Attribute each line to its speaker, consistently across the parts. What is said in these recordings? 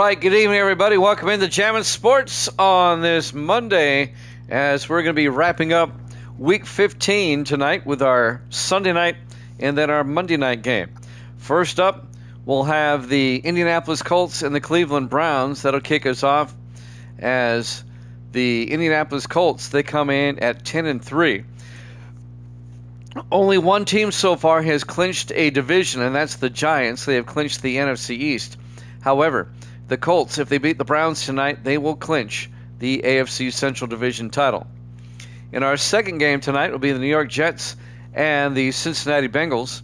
Speaker 1: right, good evening, everybody. Welcome into Jammin' Sports on this Monday, as we're going to be wrapping up Week 15 tonight with our Sunday night and then our Monday night game. First up, we'll have the Indianapolis Colts and the Cleveland Browns. That'll kick us off, as the Indianapolis Colts, they come in at 10-3. Only one team so far has clinched a division, and that's the Giants. They have clinched the NFC East. However, the Colts, if they beat the Browns tonight, they will clinch the AFC Central Division title. In our second game tonight will be the New York Jets and the Cincinnati Bengals.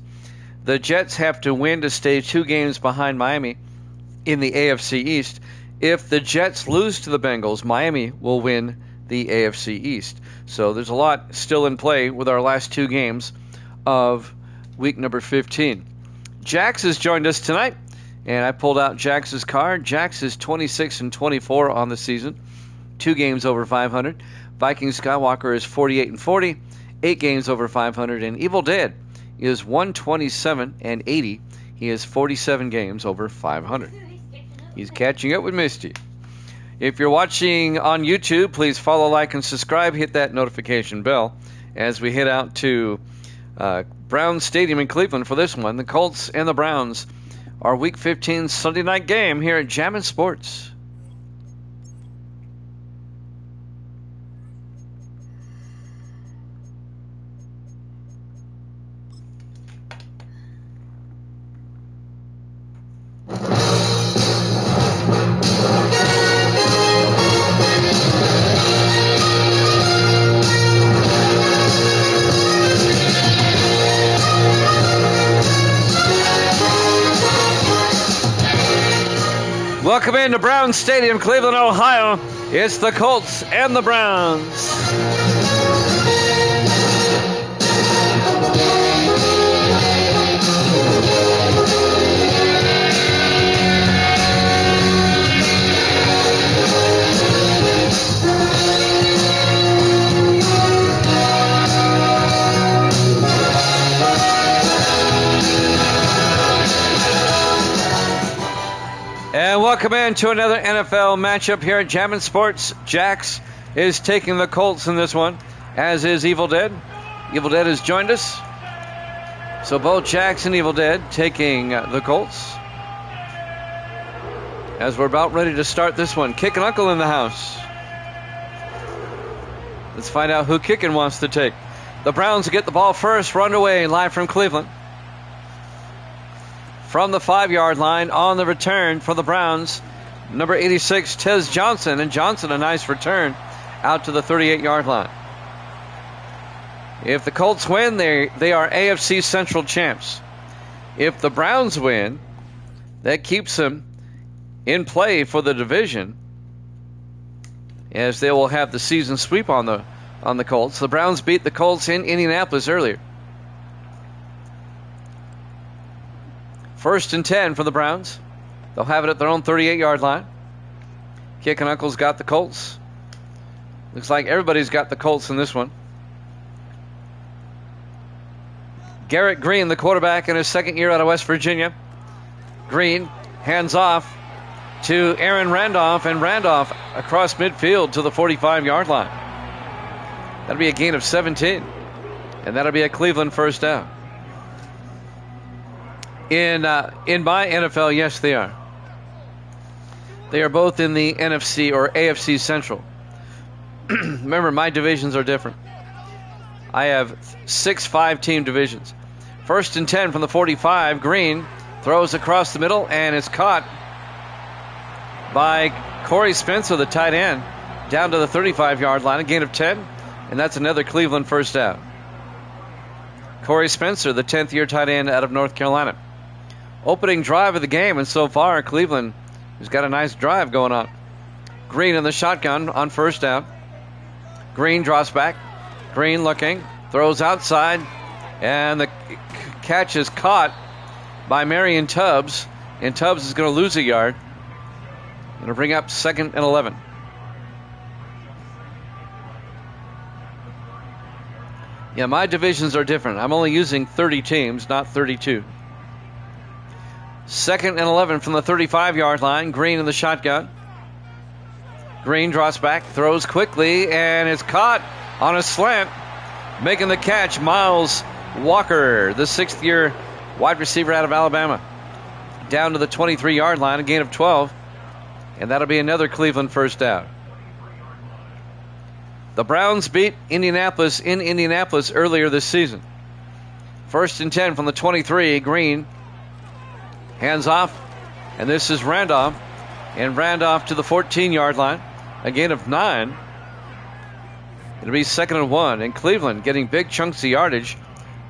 Speaker 1: The Jets have to win to stay 2 games behind Miami in the AFC East. If the Jets lose to the Bengals, Miami will win the AFC East. So there's a lot still in play with our last 2 games of week number 15. Jax has joined us tonight, and I pulled out Jax's card. Jax is 26-24 on the season, 2 games over 500. Viking Skywalker is 48-40, 8 games over 500. And Evil Dead is 127-80. He is 47 games over 500. He's catching up with Misty. If you're watching on YouTube, please follow, like, and subscribe. Hit that notification bell as we head out to Brown Stadium in Cleveland for this one. The Colts and the Browns, our Week 15 Sunday night game here at Jammin' Sports. Welcome into Brown Stadium, Cleveland, Ohio. It's the Colts and the Browns. And welcome into another NFL matchup here at Jammin' Sports. Jax is taking the Colts in this one, as is Evil Dead. Evil Dead has joined us. So both Jax and Evil Dead taking the Colts, as we're about ready to start this one. Kick and Uncle in the house. Let's find out who Kickin' wants to take. The Browns get the ball first, run away live from Cleveland. From the 5-yard line on the return for the Browns, number 86, Tez Johnson. And Johnson, a nice return out to the 38-yard line. If the Colts win, they are AFC Central champs. If the Browns win, that keeps them in play for the division, as they will have the season sweep on the Colts. The Browns beat the Colts in Indianapolis earlier. 1st and 10 for the Browns. They'll have it at their own 38-yard line. Kickin' Uncle's got the Colts. Looks like everybody's got the Colts in this one. Garrett Green, the quarterback, in his second year out of West Virginia. Green hands off to Aaron Randolph, and Randolph across midfield to the 45-yard line. That'll be a gain of 17, and that'll be a Cleveland first down. In my NFL, yes, they are. They are both in the NFC or AFC Central. Remember, my divisions are different. I have 6 5-team divisions. 1st and 10 from the 45. Green throws across the middle, and it's caught by Corey Spencer, the tight end, down to the 35-yard line, a gain of 10, and that's another Cleveland first down. Corey Spencer, the 10th-year tight end out of North Carolina. Opening drive of the game, and so far Cleveland has got a nice drive going on. Green in the shotgun on first down. Green drops back. Green looking, throws outside, and the catch is caught by Marion Tubbs, and Tubbs is going to lose a yard. Going to bring up 2nd and 11. Yeah, my divisions are different. I'm only using 30 teams, not 32. 2nd and 11 from the 35-yard line. Green in the shotgun. Green drops back, throws quickly, and it's caught on a slant. Making the catch, Miles Walker, the 6th-year wide receiver out of Alabama. Down to the 23-yard line, a gain of 12. And that'll be another Cleveland first down. The Browns beat Indianapolis in Indianapolis earlier this season. 1st and 10 from the 23. Green hands off, and this is Randolph. And Randolph to the 14-yard line, a gain of 9. It'll be 2nd and 1, and Cleveland getting big chunks of yardage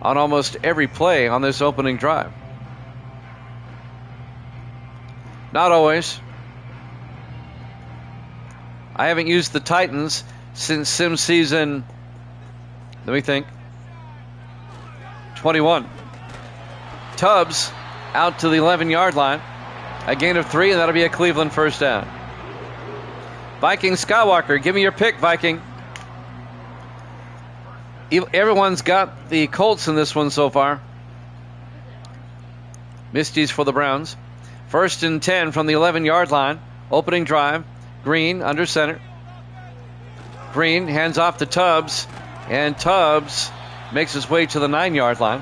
Speaker 1: on almost every play on this opening drive. Not always. I haven't used the Titans since sim season, let me think, 21. Tubbs out to the 11-yard line. A gain of 3, and that'll be a Cleveland first down. Viking Skywalker, give me your pick, Viking. Everyone's got the Colts in this one so far. Misty's for the Browns. 1st and 10 from the 11-yard line. Opening drive. Green under center. Green hands off to Tubbs, and Tubbs makes his way to the 9-yard line.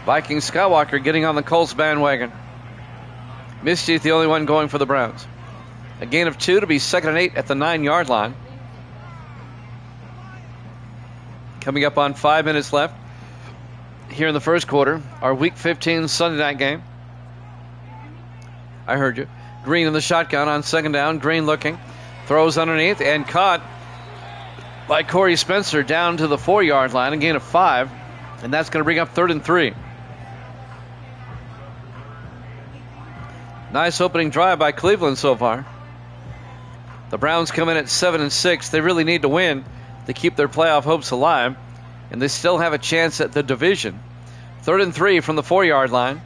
Speaker 1: Viking Skywalker getting on the Colts bandwagon. Misty's the only one going for the Browns. A gain of 2 to be 2nd and 8 at the 9-yard line. Coming up on 5 minutes left here in the first quarter, our Week 15 Sunday night game. I heard you. Green in the shotgun on 2nd down. Green looking. Throws underneath and caught by Corey Spencer down to the 4-yard line. A gain of 5. And that's going to bring up 3rd and 3. Nice opening drive by Cleveland so far. The Browns come in at 7 and 6. They really need to win to keep their playoff hopes alive. And they still have a chance at the division. 3rd and 3 from the 4-yard line.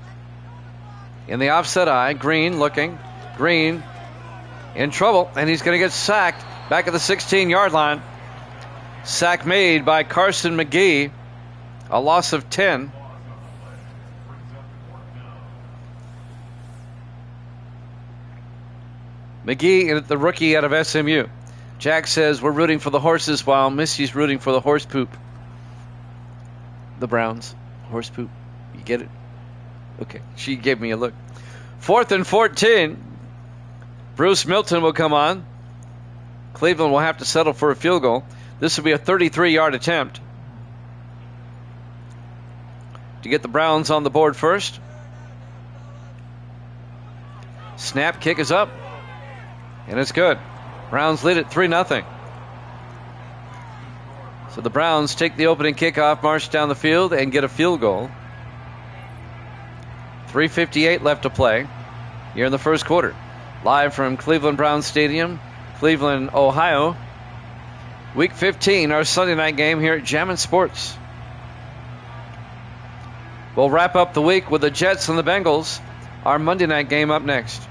Speaker 1: In the offset eye, Green looking. Green in trouble, and he's going to get sacked back at the 16-yard line. Sack made by Carson McGee. A loss of 10. McGee, the rookie out of SMU. Jack says we're rooting for the horses while Missy's rooting for the horse poop. The Browns. Horse poop. You get it? Okay. She gave me a look. 4th and 14. Bruce Milton will come on. Cleveland will have to settle for a field goal. This will be a 33-yard attempt to get the Browns on the board first. Snap, kick is up, and it's good. Browns lead it 3-0. So the Browns take the opening kickoff, march down the field, and get a field goal. 3:58 left to play here in the first quarter. Live from Cleveland Browns Stadium, Cleveland, Ohio. Week 15, our Sunday night game here at Jammin' Sports. We'll wrap up the week with the Jets and the Bengals. Our Monday night game up next.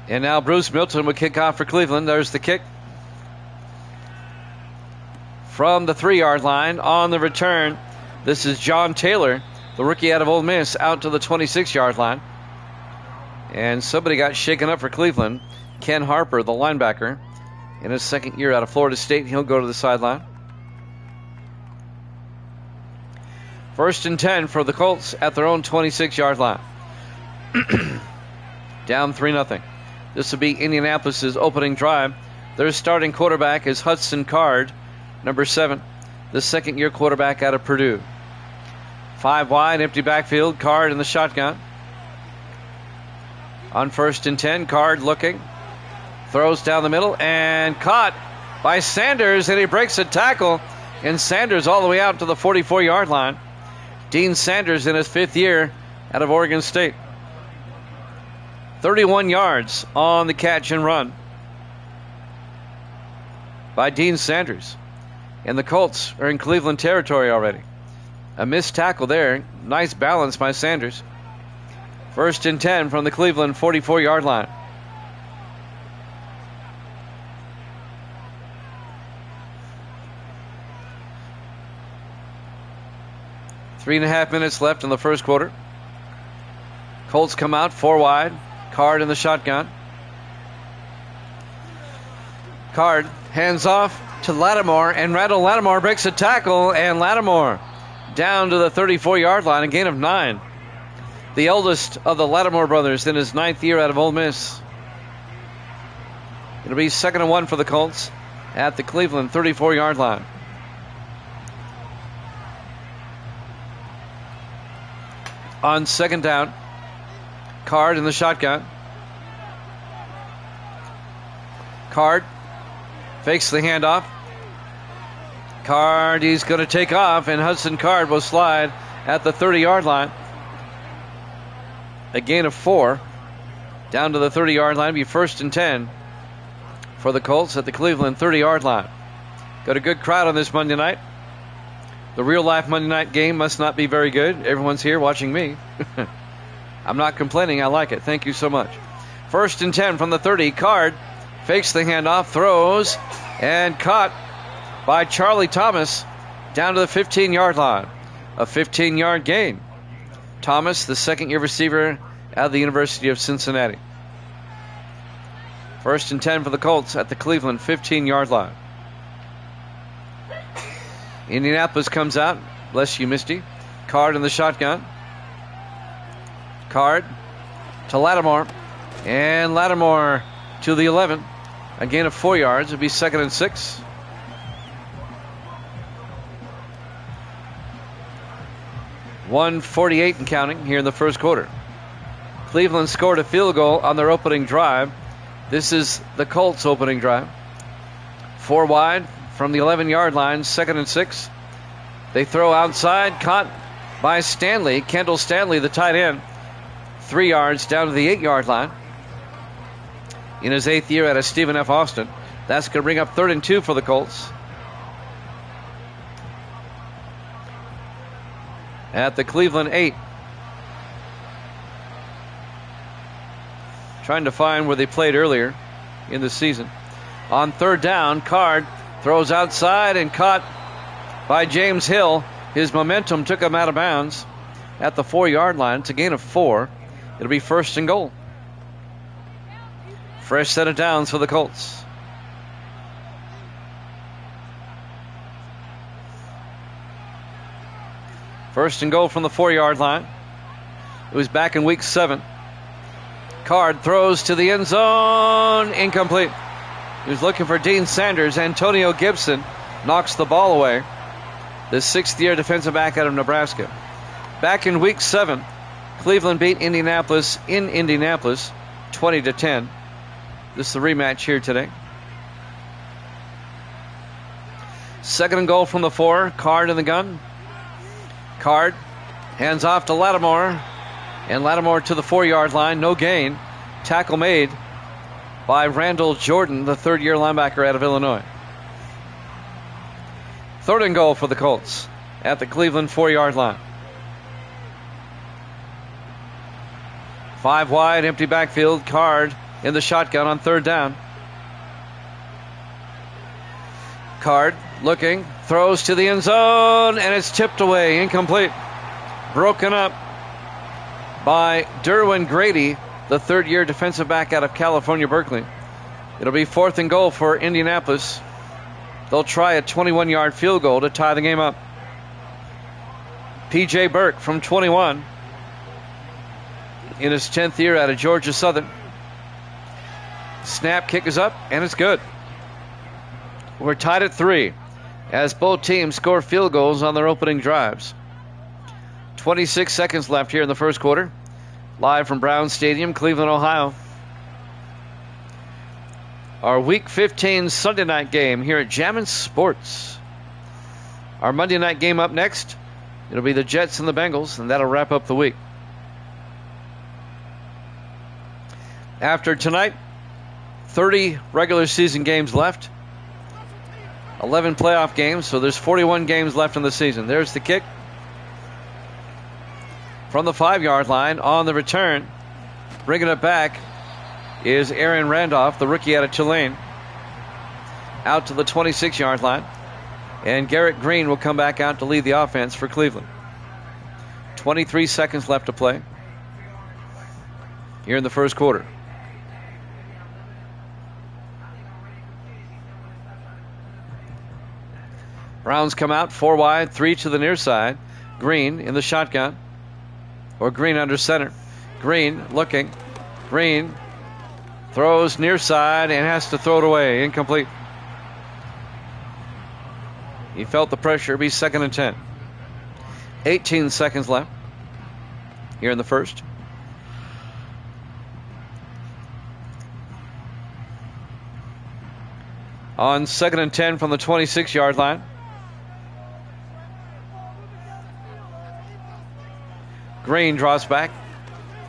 Speaker 1: And now Bruce Milton will kick off for Cleveland. There's the kick. From the 3-yard line on the return, this is John Taylor, the rookie out of Ole Miss, out to the 26-yard line. And somebody got shaken up for Cleveland. Ken Harper, the linebacker, in his 2nd year out of Florida State. He'll go to the sideline. 1st and 10 for the Colts at their own 26-yard line. Down 3-0. This will be Indianapolis' opening drive. Their starting quarterback is Hudson Card, number 7, the 2nd-year quarterback out of Purdue. 5 wide, empty backfield. Card in the shotgun. On 1st and 10, Card looking. Throws down the middle and caught by Sanders, and he breaks a tackle. And Sanders all the way out to the 44-yard line. Dean Sanders in his 5th year out of Oregon State. 31 yards on the catch and run by Dean Sanders. And the Colts are in Cleveland territory already. A missed tackle there. Nice balance by Sanders. 1st and 10 from the Cleveland 44-yard line. 3.5 minutes left in the first quarter. Colts come out 4 wide. Card in the shotgun. Card hands off to Lattimore, and Randall Lattimore breaks a tackle, and Lattimore down to the 34-yard line, a gain of 9. The eldest of the Lattimore brothers in his 9th year out of Ole Miss. It'll be 2nd and 1 for the Colts at the Cleveland 34-yard line. On 2nd down, Card in the shotgun. Card fakes the handoff. Card, he's going to take off, and Hudson Card will slide at the 30-yard line. A gain of 4. Down to the 30-yard line. Be 1st and 10 for the Colts at the Cleveland 30-yard line. Got a good crowd on this Monday night. The real-life Monday night game must not be very good. Everyone's here watching me. I'm not complaining. I like it. Thank you so much. 1st and 10 from the 30. Card fakes the handoff, throws, and caught by Charlie Thomas down to the 15-yard line. A 15-yard gain. Thomas, the second-year receiver out of the University of Cincinnati. 1st and 10 for the Colts at the Cleveland 15-yard line. Indianapolis comes out. Bless you, Misty. Card in the shotgun. Card to Lattimore. And Lattimore to the 11. A gain of 4 yards. It'll be 2nd and 6. .148 and counting here in the first quarter. Cleveland scored a field goal on their opening drive. This is the Colts' opening drive. 4 wide from the 11-yard line, 2nd and 6. They throw outside, caught by Stanley, Kendall Stanley, the tight end. 3 yards down to the 8-yard line. In his 8th year out of Stephen F. Austin. That's going to bring up 3rd and 2 for the Colts. At the Cleveland 8. Trying to find where they played earlier in the season. On 3rd down, Card throws outside and caught by James Hill. His momentum took him out of bounds at the 4-yard line. It's a gain of 4. It'll be 1st and goal. Fresh set of downs for the Colts. First and goal from the 4-yard line. It was back in week 7. Card throws to the end zone. Incomplete. He was looking for Dean Sanders. Antonio Gibson knocks the ball away. The 6th-year defensive back out of Nebraska. Back in week 7, Cleveland beat Indianapolis in Indianapolis 20-10. This is the rematch here today. 2nd and goal from the 4. Card in the gun. Card hands off to Lattimore, and Lattimore to the 4-yard line. No gain. Tackle made by Randall Jordan, the 3rd-year linebacker out of Illinois. 3rd and goal for the Colts at the Cleveland 4-yard line. 5 wide, empty backfield. Card in the shotgun on 3rd down. Card looking, throws to the end zone, and it's tipped away, incomplete. Broken up by Derwin Grady, the 3rd-year defensive back out of California, Berkeley. It'll be 4th and goal for Indianapolis. They'll try a 21-yard field goal to tie the game up. P.J. Burke from 21 in his 10th year out of Georgia Southern. Snap, kick is up, and it's good. We're tied at 3 as both teams score field goals on their opening drives. 26 seconds left here in the first quarter. Live from Brown Stadium, Cleveland, Ohio. Our Week 15 Sunday night game here at Jammin' Sports. Our Monday night game up next. It'll be the Jets and the Bengals, and that'll wrap up the week. After tonight, 30 regular season games left. 11 playoff games, so there's 41 games left in the season. There's the kick from the 5-yard line. On the return, bringing it back is Aaron Randolph, the rookie out of Tulane, out to the 26-yard line. And Garrett Green will come back out to lead the offense for Cleveland. 23 seconds left to play here in the first quarter. Browns come out 4 wide, 3 to the near side. Green in the shotgun, or Green under center. Green looking. Green throws near side and has to throw it away. Incomplete. He felt the pressure. Be 2nd and 10. 18 seconds left here in the first. On 2nd and 10 from the 26-yard line. Green draws back,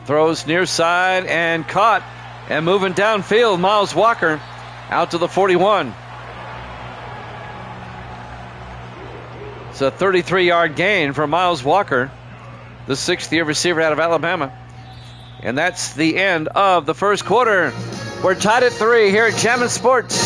Speaker 1: throws near side and caught, and moving downfield, Miles Walker out to the 41. It's a 33-yard gain for Miles Walker, the 6th-year receiver out of Alabama. And that's the end of the first quarter. We're tied at 3 here at Jammin' Sports.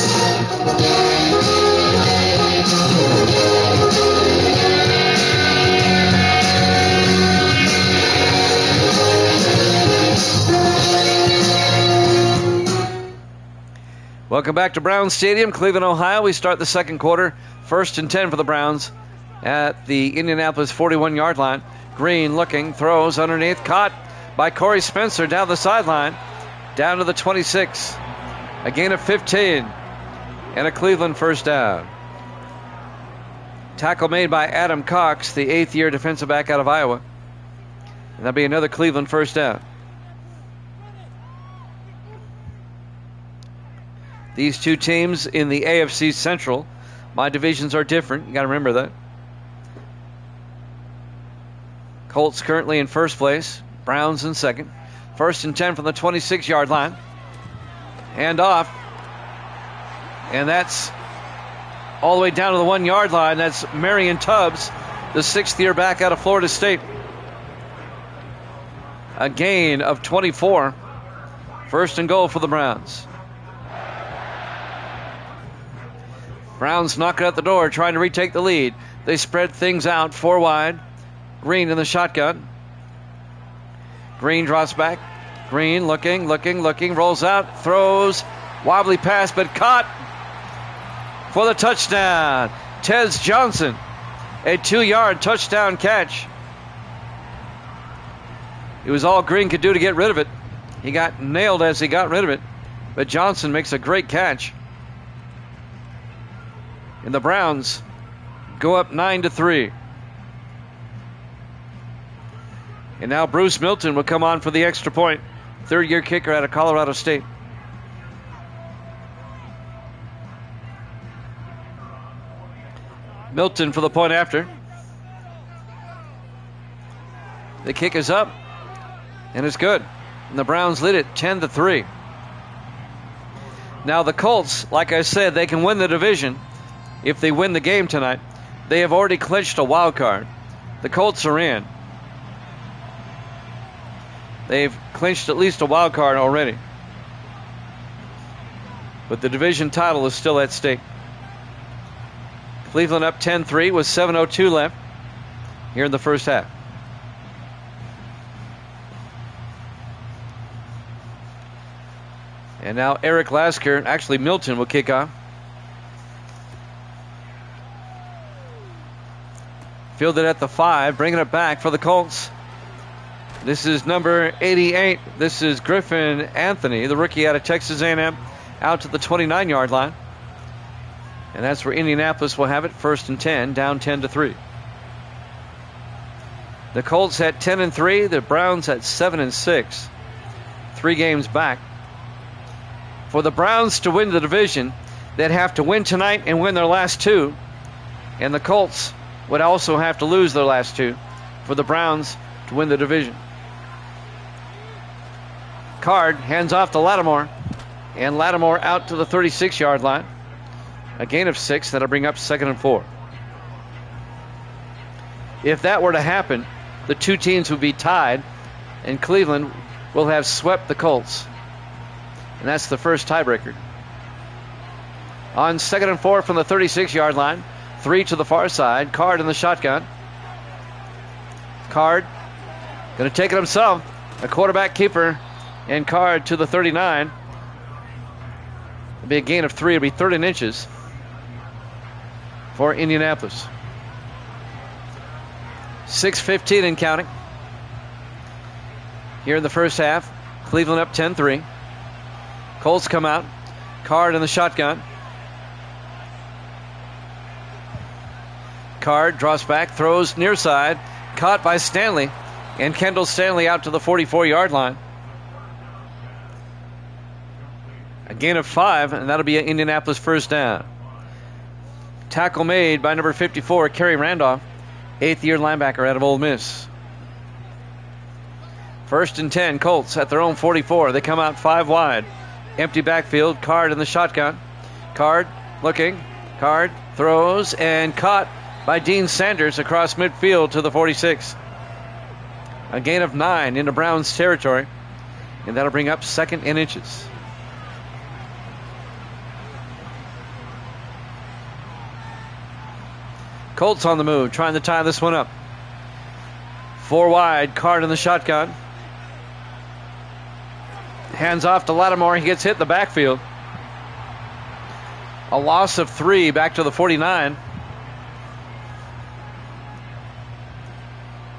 Speaker 1: Welcome back to Brown Stadium, Cleveland, Ohio. We start the second quarter. 1st and 10 for the Browns at the Indianapolis 41-yard line. Green looking, throws underneath, caught by Corey Spencer down the sideline, down to the 26. A gain of 15 and a Cleveland first down. Tackle made by Adam Cox, the 8th-year defensive back out of Iowa. And that'll be another Cleveland first down. These two teams in the AFC Central, my divisions are different. You got to remember that. Colts currently in first place. Browns in second. 1st and 10 from the 26-yard line. Hand off. And that's all the way down to the 1-yard line. That's Marion Tubbs, the 6th-year back out of Florida State. A gain of 24. 1st and goal for the Browns. Browns knock it out the door, trying to retake the lead. They spread things out 4 wide. Green in the shotgun. Green drops back. Green looking, rolls out, throws, wobbly pass, but caught for the touchdown. Tez Johnson, a 2-yard touchdown catch. It was all Green could do to get rid of it. He got nailed as he got rid of it, but Johnson makes a great catch. And the Browns go up 9-3. And now Bruce Milton will come on for the extra point. 3rd-year kicker out of Colorado State. Milton for the point after. The kick is up, and it's good. And the Browns lead it 10-3. Now the Colts, like I said, they can win the division if they win the game tonight. They have already clinched a wild card. The Colts are in. They've clinched at least a wild card already. But the division title is still at stake. Cleveland up 10-3 with 7:02 left here in the first half. And now Eric Lasker, actually Milton, will kick off. Fielded at the 5, bringing it back for the Colts. This is number 88. This is Griffin Anthony, the rookie out of Texas A&M, out to the 29-yard line. And that's where Indianapolis will have it, 1st and 10, down 10-3. The Colts at 10-3, the Browns at 7-6. 3 games back. For the Browns to win the division, they'd have to win tonight and win their last 2. And the Colts would also have to lose their last 2 for the Browns to win the division. Card hands off to Lattimore, and Lattimore out to the 36-yard line. A gain of 6. That'll bring up 2nd and 4. If that were to happen, the 2 teams would be tied, and Cleveland will have swept the Colts. And that's the first tiebreaker. On 2nd and 4 from the 36-yard line, 3 to the far side. Card in the shotgun. Card Going to take it himself. A quarterback keeper and Card to the 39. It'll be a gain of 3. It'll be 3rd and inches for Indianapolis. 6:15 and counting. Here in the first half, Cleveland up 10-3. Colts come out. Card in the shotgun. Card draws back, throws near side, caught by Stanley, and Kendall Stanley out to the 44-yard line. A gain of 5, and that'll be an Indianapolis first down. Tackle made by number 54, Kerry Randolph, 8th-year linebacker out of Ole Miss. 1st and 10, Colts at their own 44. They come out 5 wide. Empty backfield, Card in the shotgun. Card looking, Card throws and caught by Dean Sanders across midfield to the 46. A gain of 9 into Browns territory, and that'll bring up 2nd and inches. Colts on the move, trying to tie this one up. 4 wide, Card in the shotgun. Hands off to Lattimore. He gets hit in the backfield. A loss of 3 back to the 49.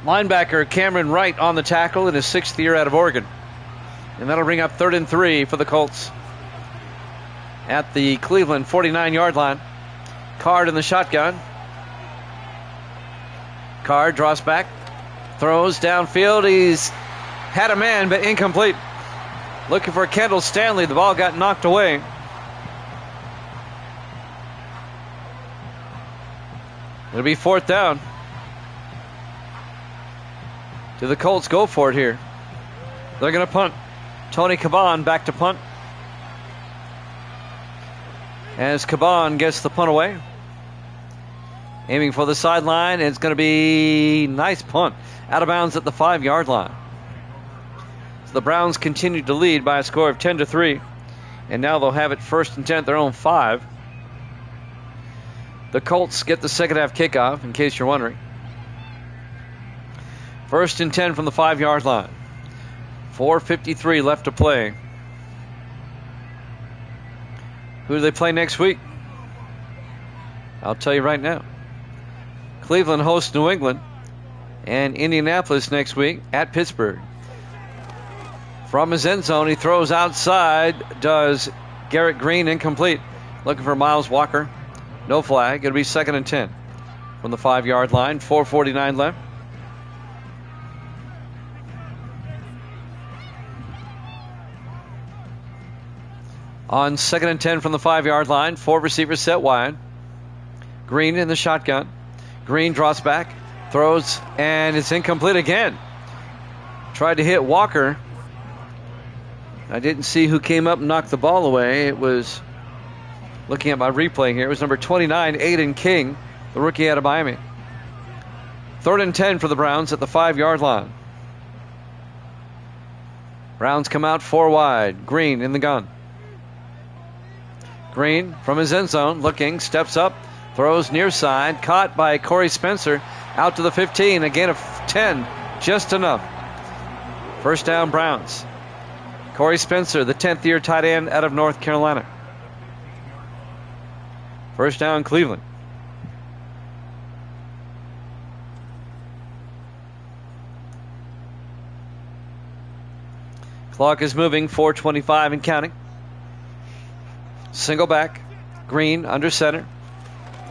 Speaker 1: Linebacker Cameron Wright on the tackle in his 6th year out of Oregon. And that'll bring up 3rd and 3 for the Colts at the Cleveland 49-yard line. Card in the shotgun. Card draws back, throws downfield. He's had a man, but incomplete. Looking for Kendall Stanley. The ball got knocked away. It'll be 4th down. Do the Colts go for it here? They're going to punt. Tony Caban back to punt. As Caban gets the punt away. Aiming for the sideline. It's going to be nice punt. Out of bounds at the 5-yard line. So the Browns continue to lead by a score of 10-3. And now they'll have it 1st and 10 at their own 5. The Colts get the second half kickoff, in case you're wondering. 1st and 10 from the 5-yard line. 4:53 left to play. Who do they play next week? I'll tell you right now. Cleveland hosts New England, and Indianapolis next week at Pittsburgh. From his end zone, he throws outside. Does Garrett Green, incomplete. Looking for Miles Walker. No flag. It'll be 2nd and 10 from the 5-yard line. 4:49 left. On 2nd and 10 from the 5-yard line, 4 receivers set wide. Green in the shotgun. Green draws back, throws, and it's incomplete again. Tried to hit Walker. I didn't see who came up and knocked the ball away. It was, looking at my replay here, it was number 29, Aiden King, the rookie out of Miami. 3rd and 10 for the Browns at the 5-yard line. Browns come out 4 wide. Green in the gun. Green from his end zone, looking, steps up, throws near side, caught by Corey Spencer, out to the 15, a gain of 10, just enough. 1st down Browns. Corey Spencer, the 10th-year tight end out of North Carolina. 1st down Cleveland. Clock is moving, 4:25 and counting. Single back, Green under center.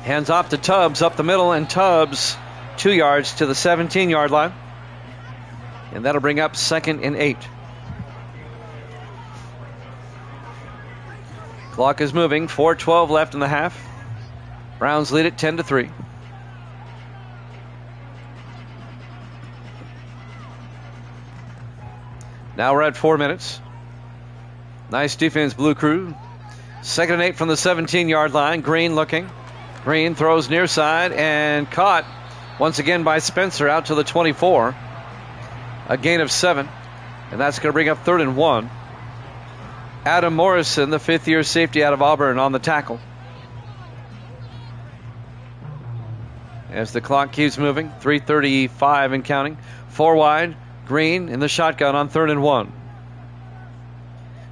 Speaker 1: Hands off to Tubbs up the middle, and Tubbs 2 yards to the 17-yard line. And that'll bring up 2nd and 8. Clock is moving, 4:12 left in the half. Browns lead it 10-3. Now we're at 4 minutes. Nice defense, Blue Crew. 2nd and 8 from the 17-yard line. Green looking. Green throws near side and caught once again by Spencer out to the 24. A gain of 7. And that's going to bring up 3rd and 1. Adam Morrison, the 5th-year safety out of Auburn, on the tackle. As the clock keeps moving, 3:35 and counting. 4 wide. Green in the shotgun on 3rd and 1.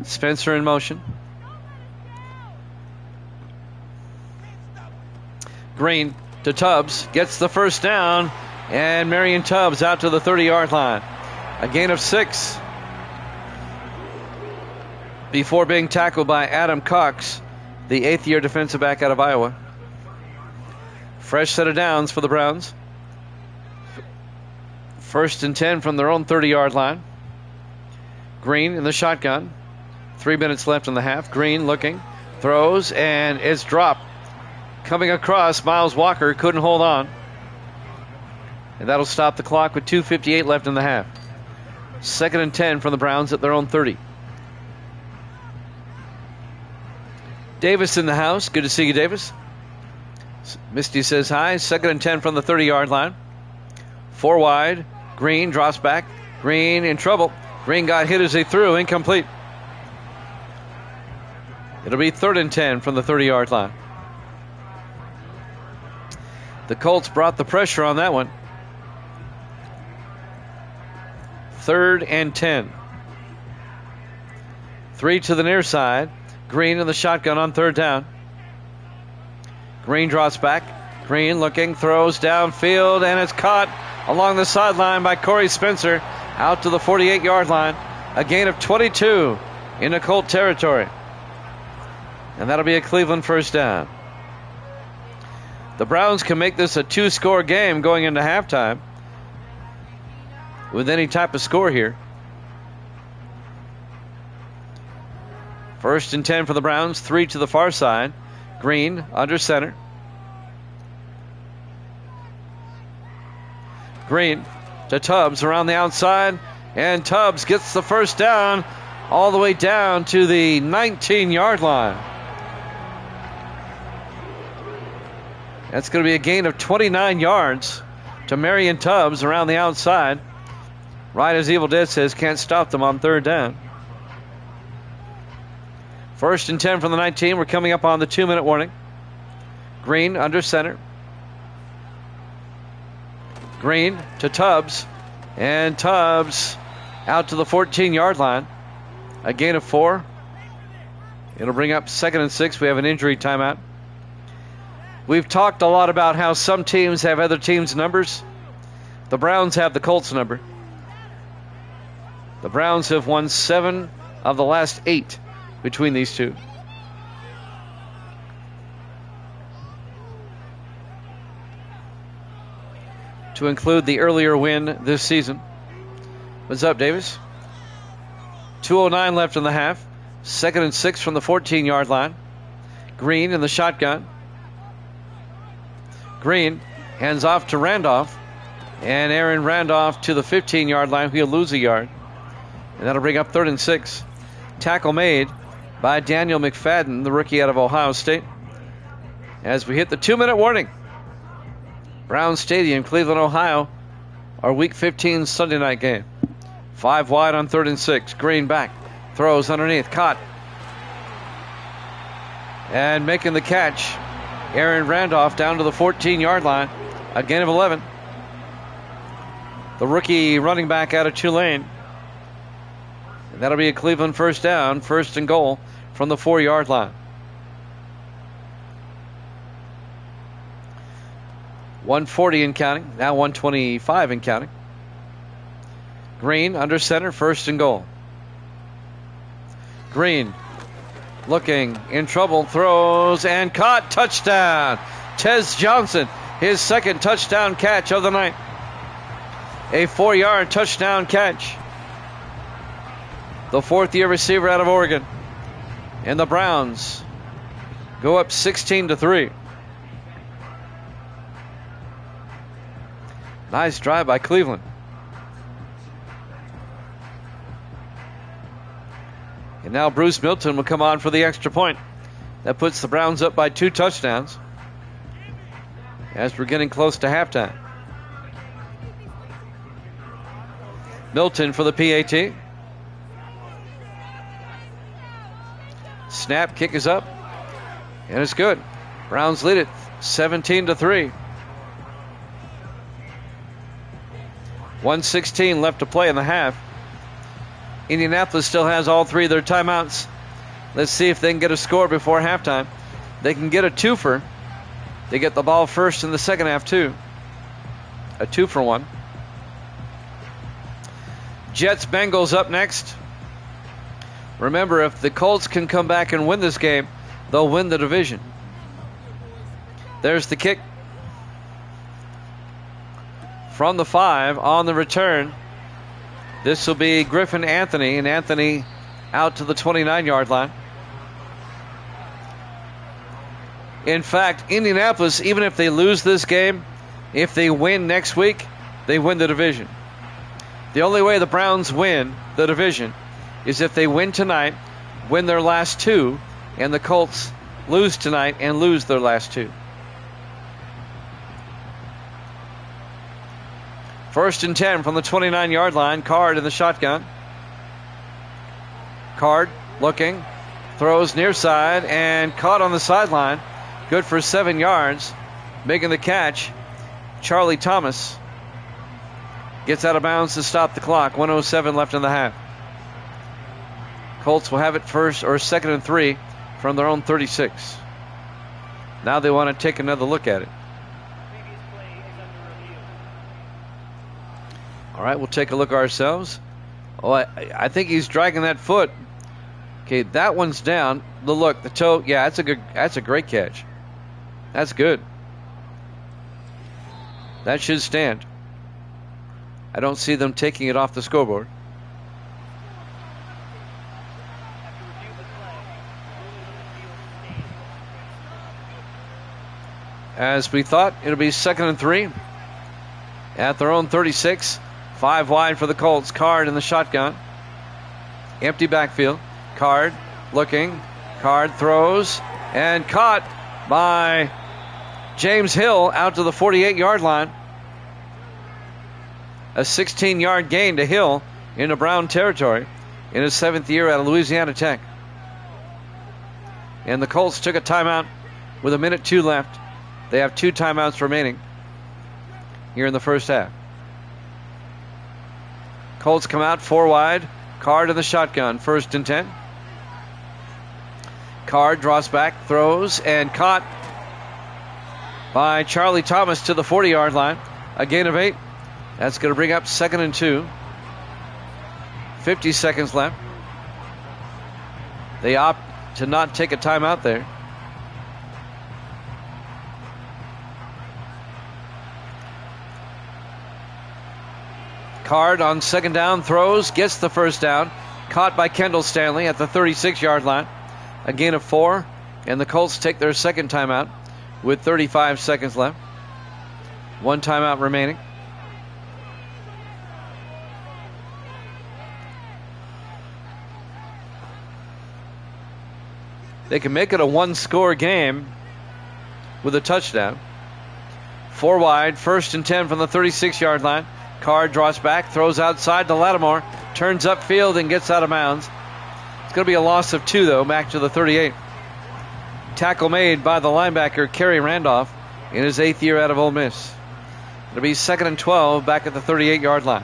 Speaker 1: Spencer in motion. Green to Tubbs, gets the first down, and Marion Tubbs out to the 30-yard line. A gain of 6 before being tackled by Adam Cox, the 8th-year defensive back out of Iowa. Fresh set of downs for the Browns. 1st and 10 from their own 30-yard line. Green in the shotgun. 3 minutes left in the half. Green looking, throws, and it's dropped. Coming across, Miles Walker couldn't hold on. And that'll stop the clock with 2:58 left in the half. 2nd and 10 from the Browns at their own 30. Davis in the house. Good to see you, Davis. Misty says hi. 2nd and 10 from the 30-yard line. 4 wide. Green drops back. Green in trouble. Green got hit as he threw. Incomplete. It'll be 3rd and 10 from the 30-yard line. The Colts brought the pressure on that one. 3rd and 10. 3 to the near side. Green in the shotgun on 3rd down. Green drops back. Green looking, throws downfield, and it's caught along the sideline by Corey Spencer out to the 48-yard line. A gain of 22 into Colt territory. And that'll be a Cleveland first down. The Browns can make this a 2-score game going into halftime with any type of score here. 1st and 10 for the Browns, 3 to the far side. Green under center. Green to Tubbs around the outside, and Tubbs gets the first down all the way down to the 19-yard line. That's going to be a gain of 29 yards to Marion Tubbs around the outside. Right as Evil Dead says, can't stop them on 3rd down. 1st and 10 from the 19. We're coming up on the 2-minute warning. Green under center. Green to Tubbs. And Tubbs out to the 14-yard line. A gain of 4. It'll bring up 2nd and 6. We have an injury timeout. We've talked a lot about how some teams have other teams' numbers. The Browns have the Colts number. The Browns have won 7 of the last 8 between these two. To include the earlier win this season. What's up, Davis? 2:09 left in the half. 2nd and 6 from the 14-yard line. Green in the shotgun. Green hands off to Randolph. And Aaron Randolph to the 15-yard line. He'll lose a yard. And that'll bring up 3rd and 6. Tackle made by Daniel McFadden, the rookie out of Ohio State. As we hit the 2-minute warning. Brown Stadium, Cleveland, Ohio. Our Week 15 Sunday night game. 5 wide on 3rd and 6. Green back. Throws underneath. Caught. And making the catch. Aaron Randolph down to the 14-yard line. A gain of 11. The rookie running back out of Tulane. And that'll be a Cleveland first down. 1st and goal from the 4-yard line. 140 and counting. Now 125 and counting. Green under center. 1st and goal. Green looking in trouble. Throws and caught. Touchdown. Tez Johnson. His 2nd touchdown catch of the night. A 4-yard touchdown catch. The 4th-year receiver out of Oregon. And the Browns go up 16-3. Nice drive by Cleveland. And now Bruce Milton will come on for the extra point. That puts the Browns up by 2 touchdowns as we're getting close to halftime. Milton for the PAT. Snap, kick is up, and it's good. Browns lead it 17-3. 1:16 left to play in the half. Indianapolis still has all three of their timeouts. Let's see if they can get a score before halftime. They can get a twofer. They get the ball first in the second half, too. A 2-for-1. Jets Bengals up next. Remember, if the Colts can come back and win this game, they'll win the division. There's the kick. From the 5 on the return. This will be Griffin Anthony, and Anthony out to the 29-yard line. In fact, Indianapolis, even if they lose this game, if they win next week, they win the division. The only way the Browns win the division is if they win tonight, win their last two, and the Colts lose tonight and lose their last two. First and 10 from the 29-yard line. Card in the shotgun. Card looking, throws near side and caught on the sideline. Good for 7 yards. Making the catch, Charlie Thomas. Gets out of bounds to stop the clock. 1:07 left in the half. Colts will have it first or second and 3 from their own 36. Now they want to take another look at it. All right, we'll take a look ourselves. Oh, I think he's dragging that foot. Okay, that one's down. Look, the toe. Yeah, that's a great catch. That's good. That should stand. I don't see them taking it off the scoreboard. As we thought, it'll be second and 3 at their own 36. 5 wide for the Colts. Card in the shotgun. Empty backfield. Card looking. Card throws and caught by James Hill out to the 48-yard line. A 16-yard gain to Hill into Brown territory in his 7th year out of Louisiana Tech. And the Colts took a timeout with 1:02 left. They have 2 timeouts remaining here in the first half. Colts come out 4 wide. Card in the shotgun. First and 10. Card draws back, throws, and caught by Charlie Thomas to the 40-yard line. A gain of 8. That's going to bring up second and 2. 50 seconds left. They opt to not take a timeout there. Card on second down, throws, gets the first down. Caught by Kendall Stanley at the 36-yard line. A gain of 4, and the Colts take their second timeout with 35 seconds left. 1 timeout remaining. They can make it a 1-score game with a touchdown. 4 wide, first and 10 from the 36-yard line. Card draws back, throws outside to Lattimore, turns upfield and gets out of bounds. It's going to be a loss of 2, though, back to the 38. Tackle made by the linebacker, Kerry Randolph, in his 8th year out of Ole Miss. It'll be second and 12 back at the 38-yard line.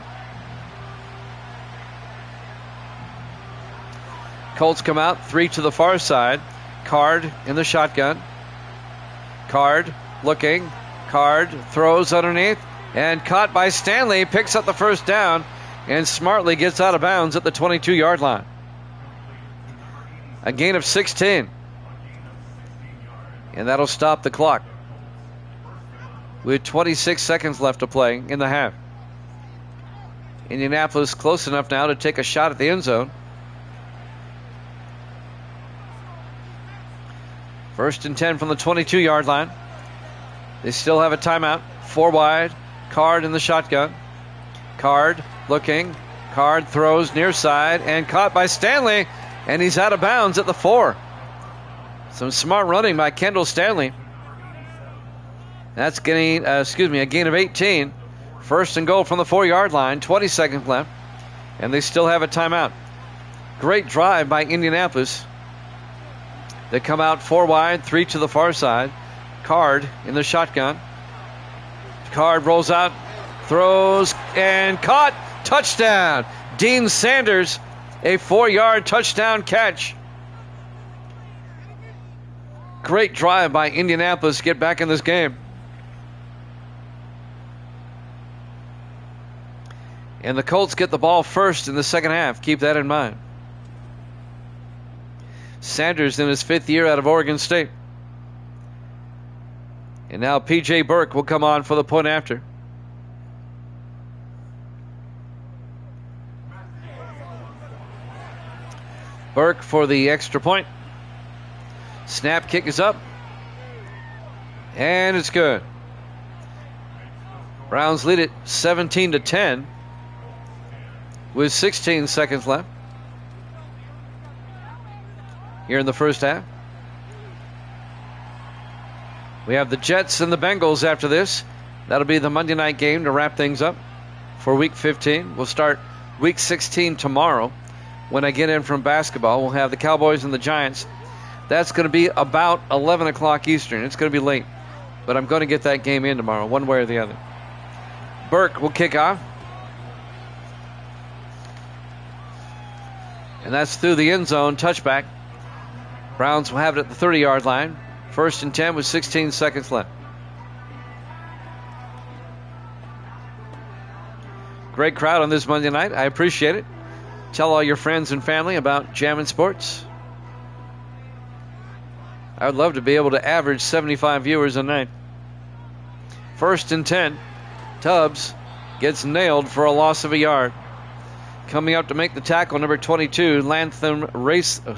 Speaker 1: Colts come out, 3 to the far side. Card in the shotgun. Card looking. Card throws underneath. And caught by Stanley, picks up the first down and smartly gets out of bounds at the 22-yard line. A gain of 16. And that'll stop the clock with 26 seconds left to play in the half. Indianapolis close enough now to take a shot at the end zone. First and 10 from the 22-yard line. They still have a timeout. 4 wide. Card in the shotgun. Card looking. Card throws near side and caught by Stanley. And he's out of bounds at the 4. Some smart running by Kendall Stanley. That's getting, a gain of 18. First and goal from the 4-yard line. 20 seconds left. And they still have a timeout. Great drive by Indianapolis. They come out 4 wide, 3 to the far side. Card in the shotgun. Card rolls out throws and caught. Touchdown. Dean Sanders, a 4-yard touchdown catch. Great drive by Indianapolis to get back in this game. And the Colts get the ball first in the second half. Keep that in mind. Sanders in his 5th year out of Oregon State. And now P.J. Burke will come on for the point after. Burke for the extra point. Snap kick is up. And it's good. Browns lead it 17-10 with 16 seconds left here in the first half. We have the Jets and the Bengals after this. That'll be the Monday night game to wrap things up for Week 15. We'll start Week 16 tomorrow. When I get in from basketball, we'll have the Cowboys and the Giants. That's going to be about 11 o'clock Eastern. It's going to be late, but I'm going to get that game in tomorrow, one way or the other. Burke will kick off. And that's through the end zone, touchback. Browns will have it at the 30-yard line. 1st and 10 with 16 seconds left. Great crowd on this Monday night. I appreciate it. Tell all your friends and family about Jammin' Sports. I would love to be able to average 75 viewers a night. 1st and 10. Tubbs gets nailed for a loss of a yard. Coming up to make the tackle, number 22, Latham Ransom,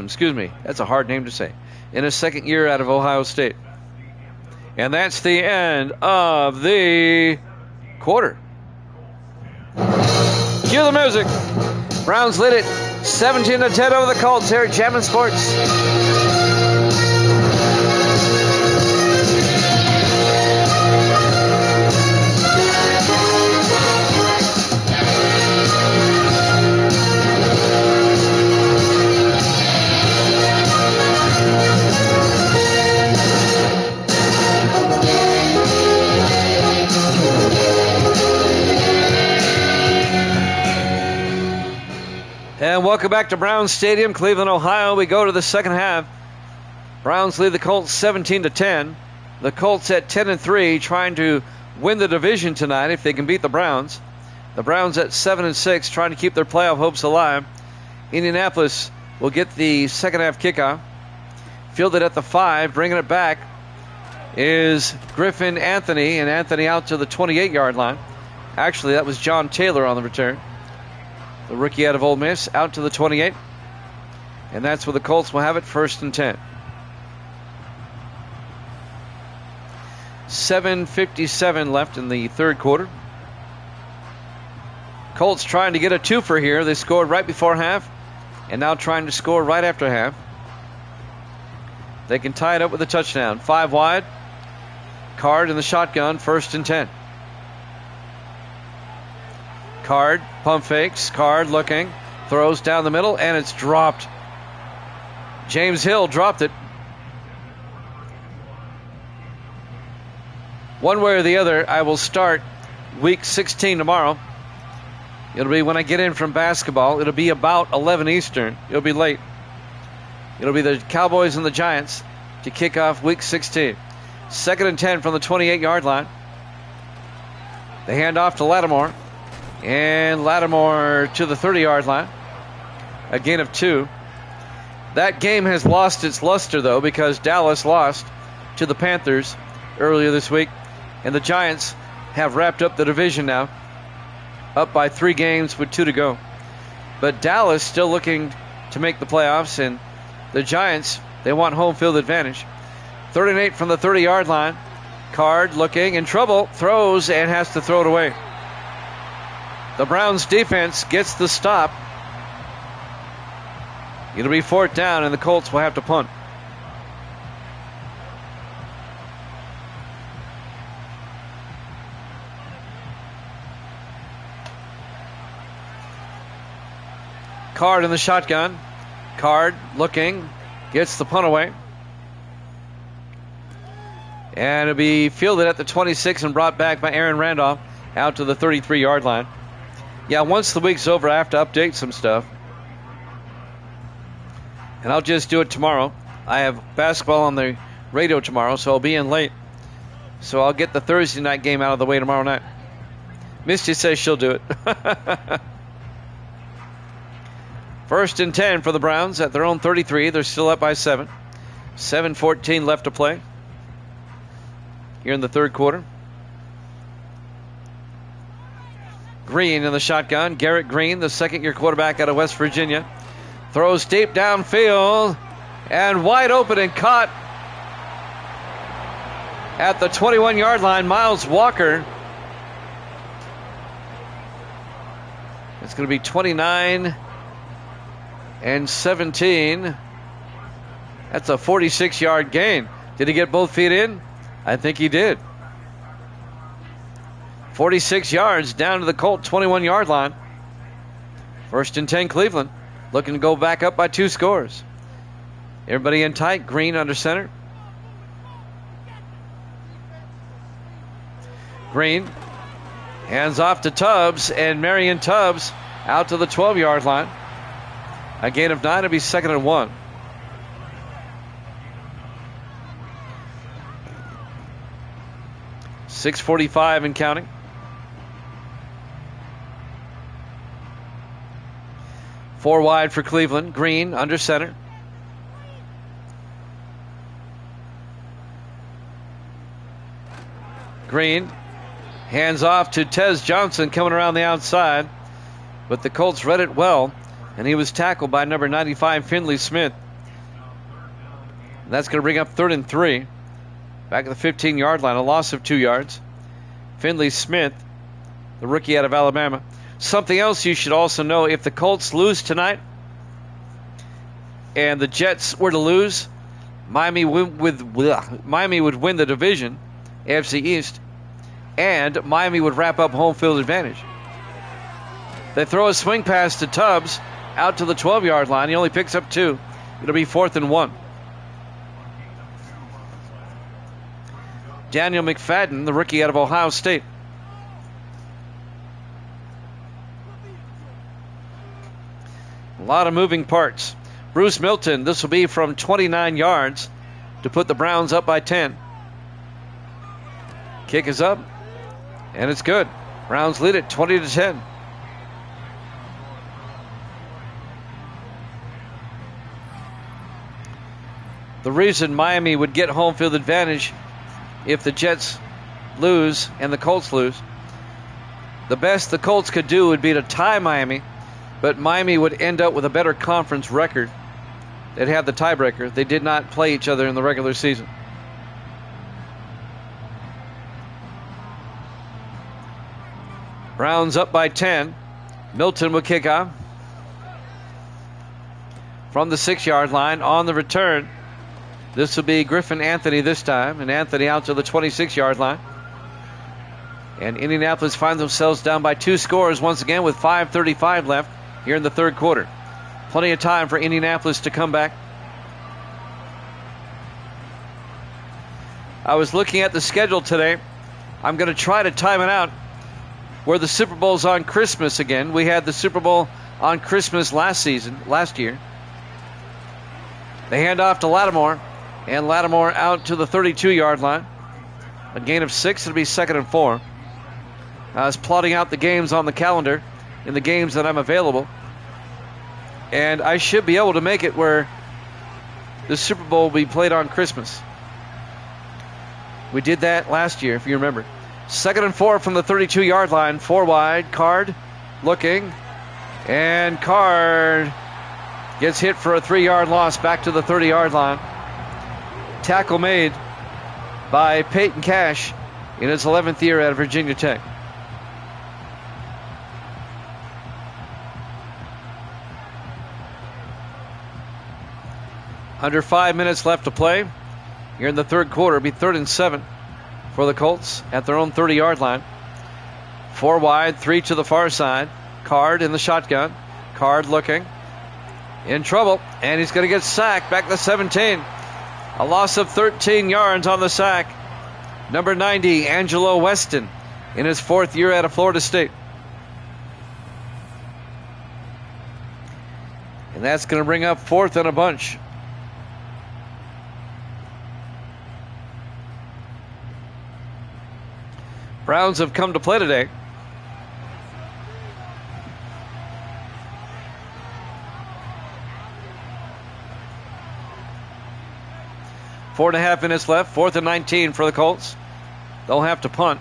Speaker 1: excuse me. That's a hard name to say. In his 2nd year out of Ohio State. And that's the end of the quarter. Cue the music. Browns lead it 17-10 over the Colts here at Jammin' Sports. And welcome back to Browns Stadium, Cleveland, Ohio. We go to the second half. Browns lead the Colts 17-10. The Colts at 10-3, trying to win the division tonight if they can beat the Browns. The Browns at 7-6, trying to keep their playoff hopes alive. Indianapolis will get the second half kickoff. Fielded at the 5, bringing it back is Griffin Anthony, and Anthony out to the 28-yard line. Actually, that was John Taylor on the return. The rookie out of Ole Miss, out to the 28. And that's where the Colts will have it, 1st and 10. 7:57 left in the third quarter. Colts trying to get a twofer here. They scored right before half, and now trying to score right after half. They can tie it up with a touchdown. 5 wide. Card in the shotgun, 1st and 10. Card, pump fakes. Card looking, throws down the middle, and it's dropped. James Hill dropped it. One way or the other, I will start Week 16 tomorrow. It'll be when I get in from basketball. It'll be about 11 Eastern. It'll be late. It'll be the Cowboys and the Giants to kick off Week 16. 2nd and 10 from the 28-yard line. They hand off to Lattimore. And Lattimore to the 30-yard line. A gain of 2. That game has lost its luster, though, because Dallas lost to the Panthers earlier this week. And the Giants have wrapped up the division now, up by 3 games with 2 to go. But Dallas still looking to make the playoffs, and the Giants, they want home field advantage. 3rd and 8 from the 30-yard line. Card looking in trouble, throws and has to throw it away. The Browns defense gets the stop. It'll be 4th down, and the Colts will have to punt. Card in the shotgun. Card looking, gets the punt away. And it'll be fielded at the 26 and brought back by Aaron Randolph out to the 33-yard line. Yeah, once the week's over, I have to update some stuff. And I'll just do it tomorrow. I have basketball on the radio tomorrow, so I'll be in late. So I'll get the Thursday night game out of the way tomorrow night. Misty says she'll do it. 1st and 10 for the Browns at their own 33. They're still up by 7. 7:14 left to play here in the third quarter. Green in the shotgun. Garrett Green, the second-year quarterback out of West Virginia. Throws deep downfield and wide open and caught at the 21-yard line. Miles Walker. It's going to be 29 and 17. That's a 46-yard gain. Did he get both feet in? I think he did. 46 yards down to the Colt 21-yard line. 1st and 10 Cleveland. Looking to go back up by 2 scores. Everybody in tight. Green under center. Green hands off to Tubbs, and Marion Tubbs out to the 12-yard line. A gain of 9. It'll be 2nd and 1. .6:45 and counting. Four wide for Cleveland. Green under center. Green hands off to Tez Johnson coming around the outside. But the Colts read it well, and he was tackled by number 95, Finley Smith. And that's going to bring up 3rd and 3. Back at the 15-yard line, a loss of 2 yards. Finley Smith, the rookie out of Alabama. Something else you should also know, if the Colts lose tonight and the Jets were to lose, Miami would win the division, AFC East, and Miami would wrap up home field advantage. They throw a swing pass to Tubbs out to the 12-yard line. He only picks up 2. It'll be 4th and 1. Daniel McFadden, the rookie out of Ohio State. A lot of moving parts. Bruce Milton, this will be from 29 yards to put the Browns up by 10. Kick is up, and it's good. Browns lead it 20-10. The reason Miami would get home field advantage if the Jets lose and the Colts lose, the best the Colts could do would be to tie Miami, but Miami would end up with a better conference record. They'd have the tiebreaker. They did not play each other in the regular season. Browns up by 10. Milton will kick off from the 6-yard line. On the return, this will be Griffin Anthony this time, and Anthony out to the 26-yard line. And Indianapolis finds themselves down by 2 scores once again with 5:35 left here in the third quarter. Plenty of time for Indianapolis to come back. I was looking at the schedule today. I'm going to try to time it out where the Super Bowl's on Christmas again. We had the Super Bowl on Christmas last year. They hand off to Lattimore. And Lattimore out to the 32-yard line. A gain of 6. It'll be 2nd and 4. I was plotting out the games on the calendar in the games that I'm available. And I should be able to make it where the Super Bowl will be played on Christmas. We did that last year, if you remember. 2nd and 4 from the 32-yard line. 4 wide. Card looking. And Card gets hit for a 3-yard loss back to the 30-yard line. Tackle made by Peyton Cash in his 11th year at Virginia Tech. Under 5 minutes left to play here in the third quarter. It'll be 3rd and 7 for the Colts at their own 30-yard line. 4 wide, 3 to the far side. Card in the shotgun. Card looking. In trouble, and he's going to get sacked back to 17. A loss of 13 yards on the sack. Number 90, Angelo Weston, in his 4th year out of Florida State. And that's going to bring up 4th and a bunch. Browns have come to play today. Four and a half minutes left. 4th and 19 for the Colts. They'll have to punt.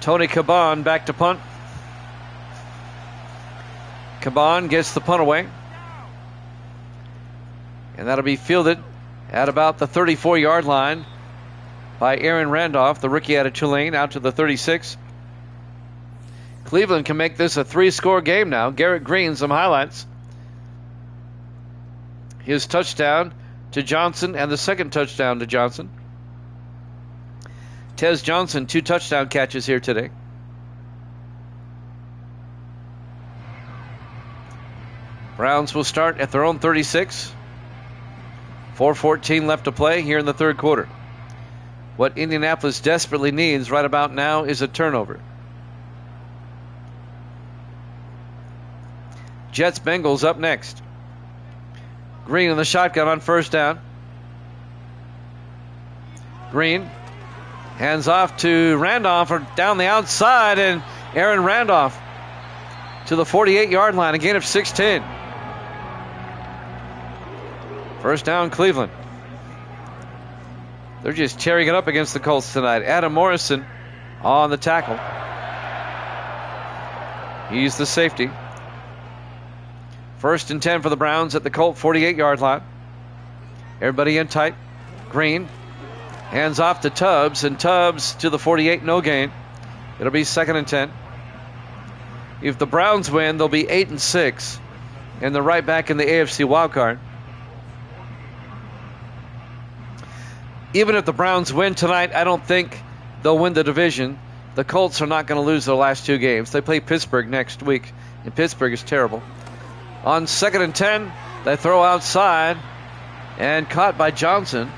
Speaker 1: Tony Caban back to punt. Caban gets the punt away. And that'll be fielded at about the 34-yard line by Aaron Randolph, the rookie out of Tulane, out to the 36. Cleveland can make this a 3-score game now. Garrett Green, some highlights. His touchdown to Johnson and the second touchdown to Johnson. Tez Johnson, 2 touchdown catches here today. Browns will start at their own 36. 4:14 left to play here in the 3rd quarter. What Indianapolis desperately needs right about now is a turnover. Jets Bengals up next. Green in the shotgun on 1st down. Green hands off to Randolph down the outside, and Aaron Randolph to the 48-yard line, a gain of 16. 1st down, Cleveland. They're just tearing it up against the Colts tonight. Adam Morrison on the tackle. He's the safety. 1st and 10 for the Browns at the Colt 48-yard line. Everybody in tight. Green hands off to Tubbs, and Tubbs to the 48, no gain. It'll be 2nd and 10. If the Browns win, they'll be 8-6, and they're right back in the AFC wildcard. Even if the Browns win tonight, I don't think they'll win the division. The Colts are not going to lose their last 2 games. They play Pittsburgh next week, and Pittsburgh is terrible. On 2nd and 10, they throw outside, and caught by Johnson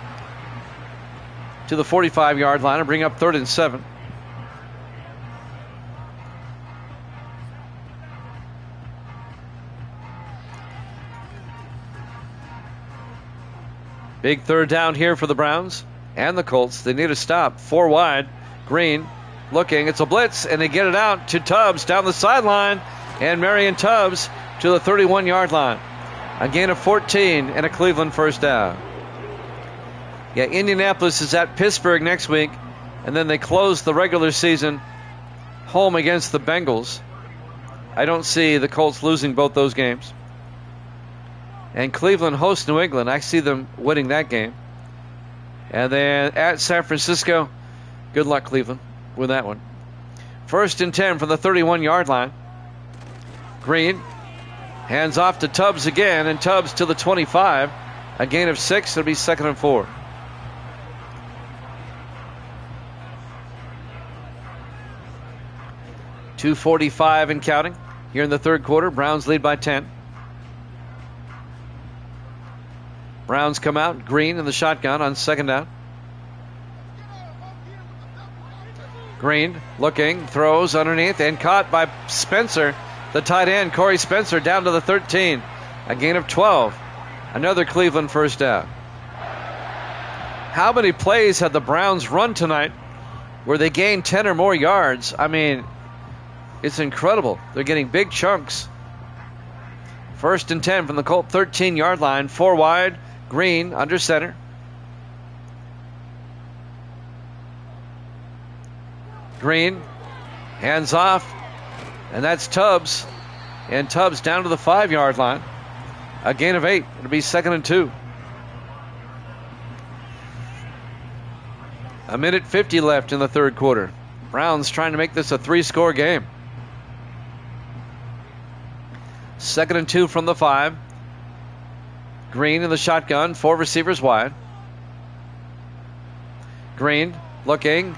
Speaker 1: to the 45-yard line and bring up 3rd and 7. Big 3rd down here for the Browns and the Colts. They need a stop. 4 wide. Green looking. It's a blitz, and they get it out to Tubbs down the sideline. And Marion Tubbs to the 31-yard line. A gain of 14 and a Cleveland 1st down. Yeah, Indianapolis is at Pittsburgh next week, and then they close the regular season home against the Bengals. I don't see the Colts losing both those games. And Cleveland hosts New England. I see them winning that game. And then at San Francisco, good luck, Cleveland, with that one. 1st and 10 from the 31-yard line. Green hands off to Tubbs again, and Tubbs to the 25. A gain of 6. It'll be 2nd and 4. .245 and counting here in the 3rd quarter. Browns lead by 10. Browns come out. Green in the shotgun on 2nd down. Green looking, throws underneath, and caught by Spencer, the tight end, Corey Spencer, down to the 13. A gain of 12. Another Cleveland 1st down. How many plays had the Browns run tonight where they gained 10 or more yards? I mean, it's incredible. They're getting big chunks. 1st and 10 from the Colt 13-yard line. 4 wide. Green under center. Green hands off, and that's Tubbs. And Tubbs down to the 5-yard line. A gain of 8. It'll be 2nd and 2. A minute 50 left in the 3rd quarter. Browns trying to make this a 3-score game. 2nd and 2 from the 5. Green in the shotgun, 4 receivers wide. Green looking,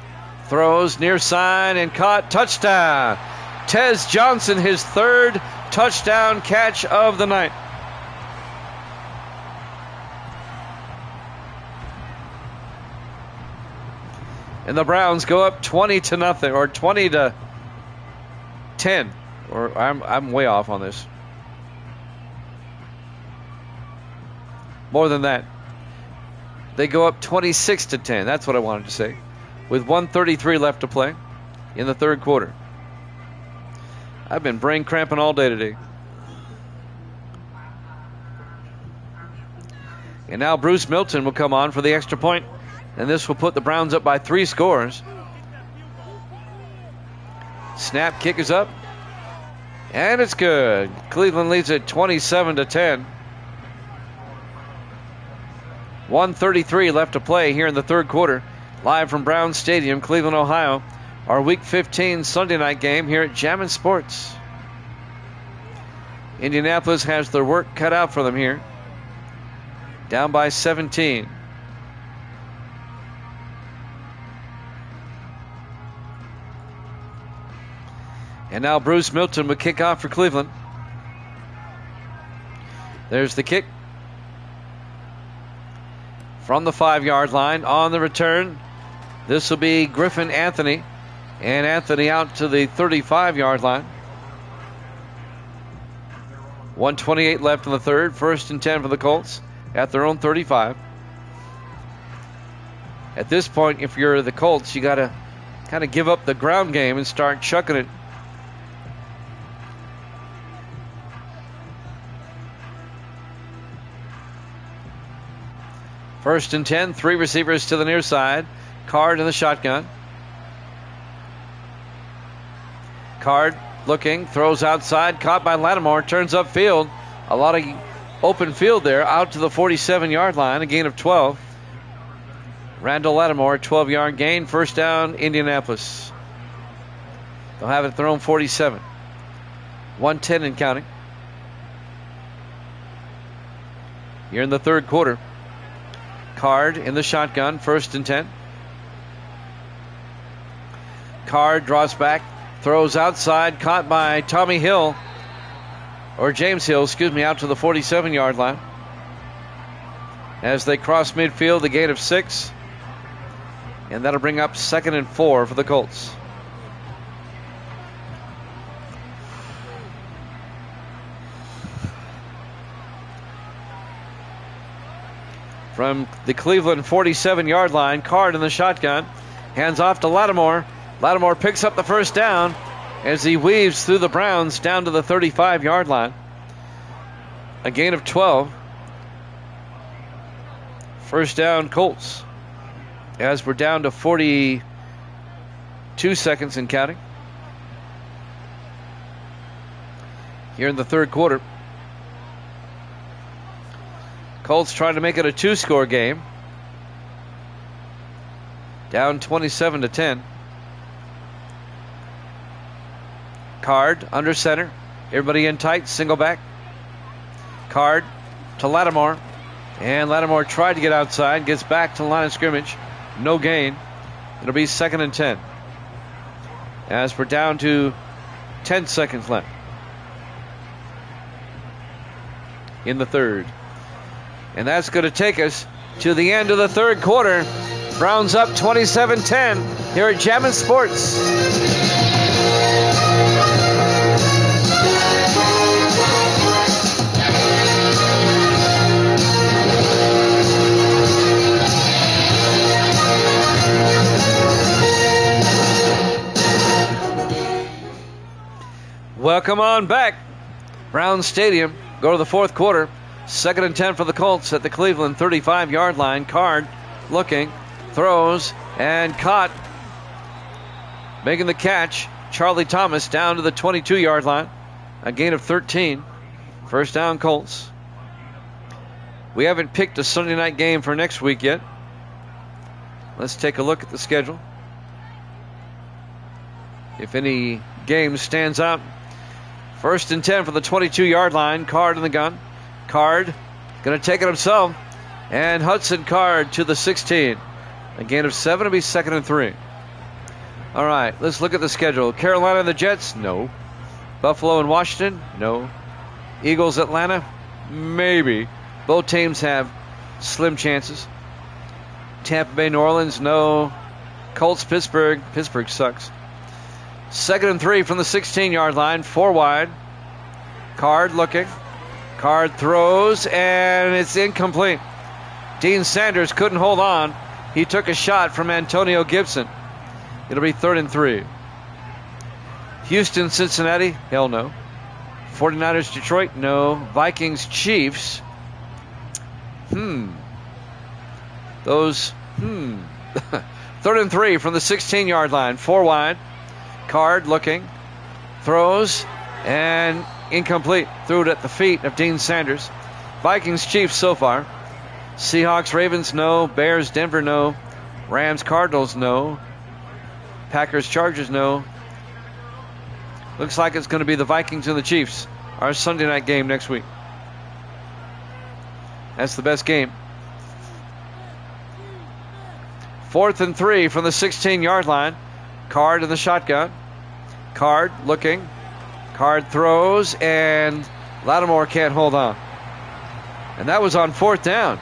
Speaker 1: throws near side and caught. Touchdown. Tez Johnson, his 3rd touchdown catch of the night. And the Browns go up 20-0 or 20-10. Or I'm way off on this. More than that. They go up 26-10. That's what I wanted to say. With 1:33 left to play in the third quarter. I've been brain cramping all day today. And now Bruce Milton will come on for the extra point, and this will put the Browns up by 3 scores. Snap, kick is up, and it's good. Cleveland leads it 27-10. 1:33 left to play here in the third quarter. Live from Brown Stadium, Cleveland, Ohio. Our Week 15 Sunday night game here at Jammin' Sports. Indianapolis has their work cut out for them here. Down by 17. And now Bruce Milton will kick off for Cleveland. There's the kick. From the 5-yard line on the return. This will be Griffin Anthony. And Anthony out to the 35-yard line. 1:28 left in the third. 1st and 10 for the Colts at their own 35. At this point, if you're the Colts, you got to kind of give up the ground game and start chucking it. First and 10, 3 receivers to the near side. Card in the shotgun. Card looking, throws outside, caught by Lattimore, turns upfield. A lot of open field there, out to the 47-yard line, a gain of 12. Randall Lattimore, 12-yard gain, first down, Indianapolis. They'll have it at their own 47. 1:10 and counting. Here in the third quarter. Card in the shotgun, 1st and 10. Card draws back, throws outside, caught by Tommy Hill, or James Hill, out to the 47-yard line. As they cross midfield, a gain of 6. And that'll bring up 2nd and 4 for the Colts. From the Cleveland 47-yard line, Card in the shotgun. Hands off to Lattimore. Lattimore picks up the first down as he weaves through the Browns down to the 35-yard line. A gain of 12. First down, Colts. As we're down to 42 seconds and counting. Here in the third quarter. Colts trying to make it a 2-score game. Down 27-10. Card under center. Everybody in tight. Single back. Card to Lattimore. And Lattimore tried to get outside. Gets back to the line of scrimmage. No gain. It'll be 2nd and 10. As we're down to 10 seconds left in the third. And that's going to take us to the end of the third quarter. Browns up 27-10 here at Jammin' Sports. Welcome on back. Brown Stadium. Go to the fourth quarter. 2nd and 10 for the Colts at the Cleveland 35-yard line. Card looking, throws, and caught. Making the catch, Charlie Thomas down to the 22-yard line. A gain of 13. First down, Colts. We haven't picked a Sunday night game for next week yet. Let's take a look at the schedule. If any game stands out. 1st and 10 for the 22-yard line. Card in the gun. Card going to take it himself. And Hudson Card to the 16. A gain of 7 to be 2nd and 3. All right, let's look at the schedule. Carolina and the Jets? No. Buffalo and Washington? No. Eagles, Atlanta? Maybe. Both teams have slim chances. Tampa Bay, New Orleans? No. Colts, Pittsburgh. Pittsburgh sucks. 2nd and 3 from the 16-yard line. 4 wide. Card looking. Card throws, and it's incomplete. Dean Sanders couldn't hold on. He took a shot from Antonio Gibson. It'll be 3rd and 3. Houston, Cincinnati, hell no. 49ers, Detroit, no. Vikings, Chiefs. Those, 3rd and 3 from the 16-yard line. 4 wide. Card looking. Throws, and incomplete. Threw it at the feet of Dean Sanders. Vikings, Chiefs so far. Seahawks, Ravens, no. Bears, Denver, no. Rams, Cardinals, no. Packers, Chargers, no. Looks like it's going to be the Vikings and the Chiefs. Our Sunday night game next week. That's the best game. 4th and 3 from the 16-yard line. Card in the shotgun. Card looking. Card throws, and Lattimore can't hold on. And that was on 4th down.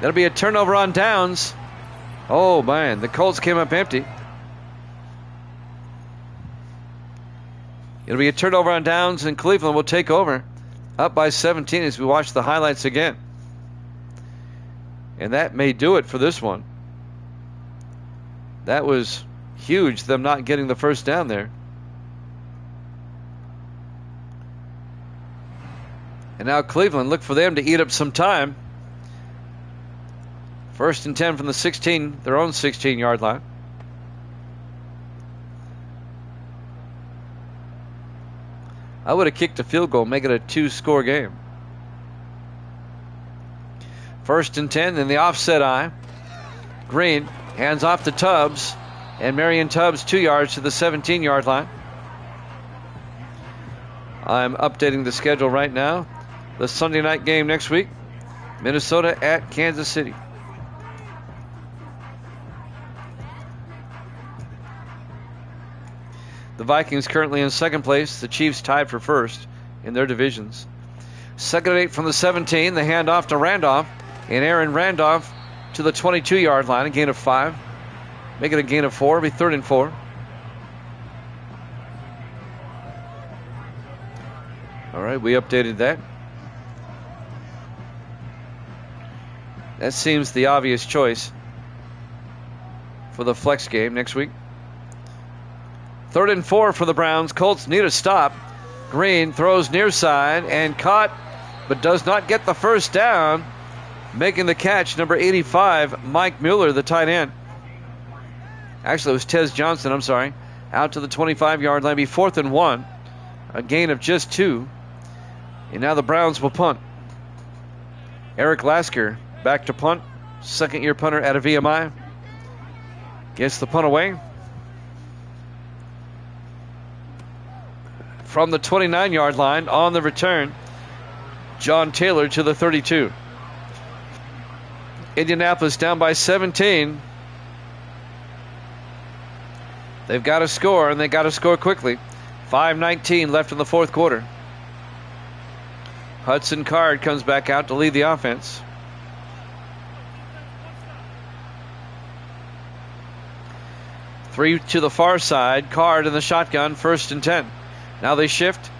Speaker 1: That'll be a turnover on downs. Oh, man, the Colts came up empty. It'll be a turnover on downs, and Cleveland will take over. Up by 17 as we watch the highlights again. And that may do it for this one. That was huge, them not getting the first down there. And now Cleveland, look for them to eat up some time. 1st and 10 from the 16, their own 16-yard line. I would have kicked a field goal, make it a 2-score game. 1st and 10 in the offset eye. Green hands off to Tubbs, and Marion Tubbs 2 yards to the 17-yard line. I'm updating the schedule right now. The Sunday night game next week, Minnesota at Kansas City. The Vikings currently in 2nd place. The Chiefs tied for 1st in their divisions. 2nd and 8 from the 17. The handoff to Randolph. And Aaron Randolph to the 22-yard line. A gain of 5. Make it a gain of 4. It'll be 3rd and 4. All right, we updated that. That seems the obvious choice for the flex game next week. 3rd and 4 for the Browns. Colts need a stop. Green throws near side and caught, but does not get the first down. Making the catch, number 85, Mike Mueller, the tight end. Actually, it was Tez Johnson, I'm sorry. Out to the 25-yard line. Be 4th and 1. A gain of just 2. And now the Browns will punt. Eric Lasker back to punt. 2nd-year punter out of VMI. Gets the punt away. From the 29-yard line on the return, John Taylor to the 32. Indianapolis down by 17. They've got to score, and they got to score quickly. 5:19 left in the 4th quarter. Hudson Card comes back out to lead the offense. Three to the far side. Card in the shotgun. 1st and 10. Now they shift.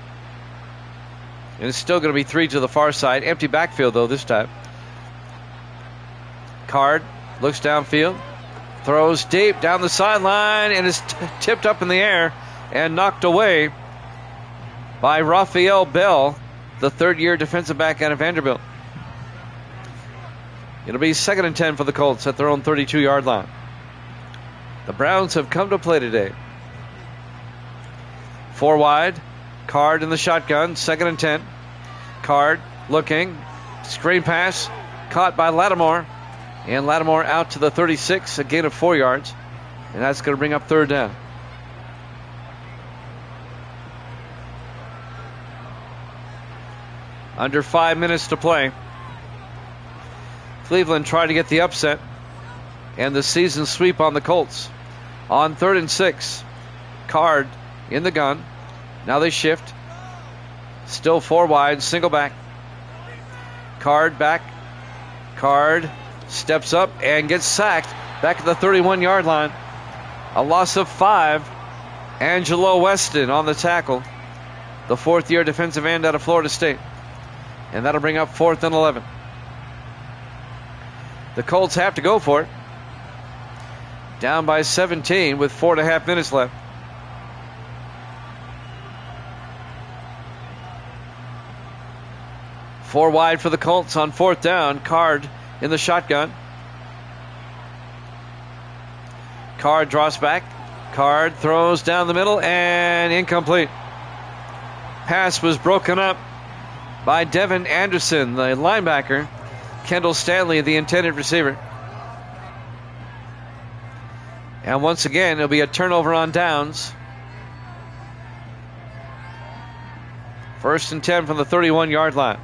Speaker 1: And it's still going to be 3 to the far side. Empty backfield, though, this time. Card looks downfield. Throws deep down the sideline and is tipped up in the air and knocked away by Raphael Bell, the 3rd-year defensive back out of Vanderbilt. It'll be 2nd and 10 for the Colts at their own 32-yard line. The Browns have come to play today. 4 wide. Card in the shotgun. 2nd and 10. Card looking. Screen pass. Caught by Lattimore. And Lattimore out to the 36. A gain of 4 yards. And that's going to bring up 3rd down. Under 5 minutes to play. Cleveland tried to get the upset. And the season sweep on the Colts. On 3rd and 6. Card in the gun. Now they shift. Still 4 wide. Single back. Card back. Card steps up and gets sacked back at the 31-yard line. A loss of 5. Angelo Weston on the tackle, the fourth-year defensive end out of Florida State. And that'll bring up 4th and 11. The Colts have to go for it. Down by 17 with 4.5 minutes left. Four wide for the Colts on 4th down. Card in the shotgun. Card draws back. Card throws down the middle and incomplete. Pass was broken up by Devin Anderson, the linebacker. Kendall Stanley, the intended receiver. And once again, it'll be a turnover on downs. 1st and 10 from the 31-yard line.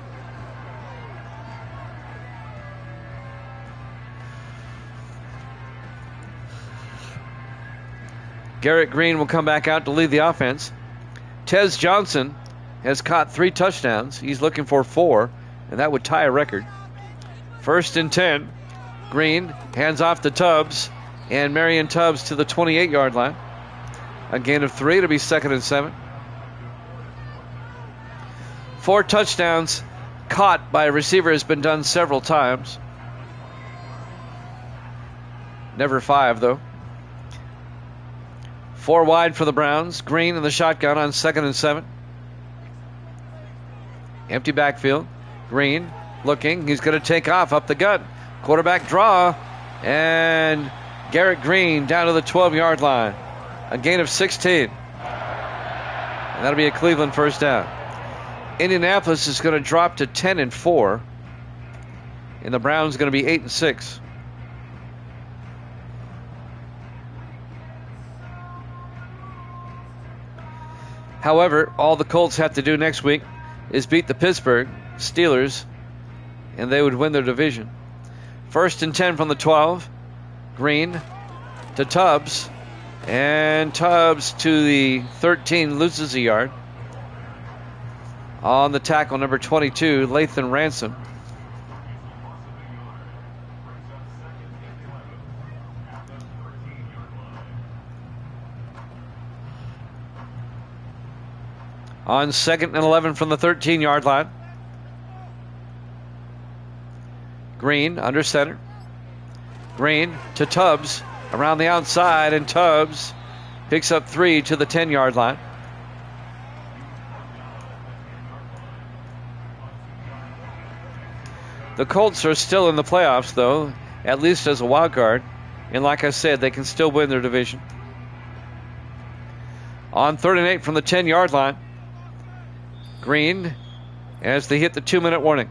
Speaker 1: Garrett Green will come back out to lead the offense. Tez Johnson has caught 3 touchdowns. He's looking for 4, and that would tie a record. 1st and 10. Green hands off to Tubbs, and Marion Tubbs to the 28-yard line. A gain of 3 to be 2nd and 7. 4 touchdowns caught by a receiver has been done several times. Never 5, though. 4 wide for the Browns. Green in the shotgun on 2nd and 7. Empty backfield. Green looking. He's going to take off up the gut. Quarterback draw. And Garrett Green down to the 12-yard line. A gain of 16. And that'll be a Cleveland first down. Indianapolis is going to drop to 10 and 4. And the Browns going to be 8 and 6. However, all the Colts have to do next week is beat the Pittsburgh Steelers, and they would win their division. 1st and 10 from the 12. Green to Tubbs, and Tubbs to the 13, loses a yard. On the tackle, number 22, Lathan Ransom. On 2nd and 11 from the 13-yard line. Green under center. Green to Tubbs around the outside, and Tubbs picks up 3 to the 10-yard line. The Colts are still in the playoffs, though, at least as a wild card. And like I said, they can still win their division. On 3rd and 8 from the 10-yard line. Green as they hit the 2-minute warning.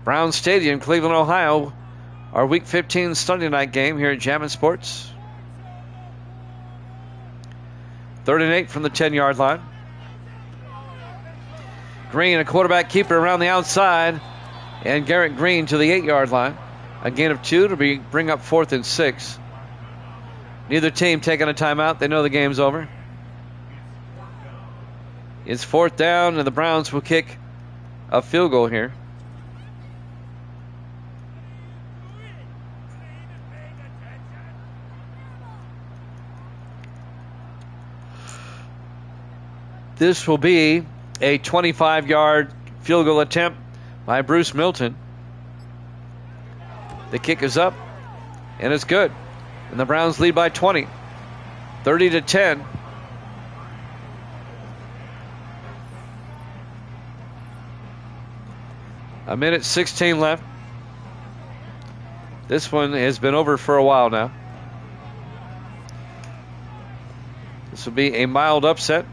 Speaker 1: Brown Stadium, Cleveland, Ohio. Our Week 15 Sunday night game here at Jammin' Sports. 3rd and 8 from the 10-yard line. Green, a quarterback keeper around the outside. And Garrett Green to the 8-yard line. A gain of 2 to bring up 4th and 6. Neither team taking a timeout. They know the game's over. It's 4th down, and the Browns will kick a field goal here. This will be a 25-yard field goal attempt by Bruce Milton. The kick is up, and it's good. And the Browns lead by 20, 30-10. A minute 16 left. This one has been over for a while now. This will be a mild upset.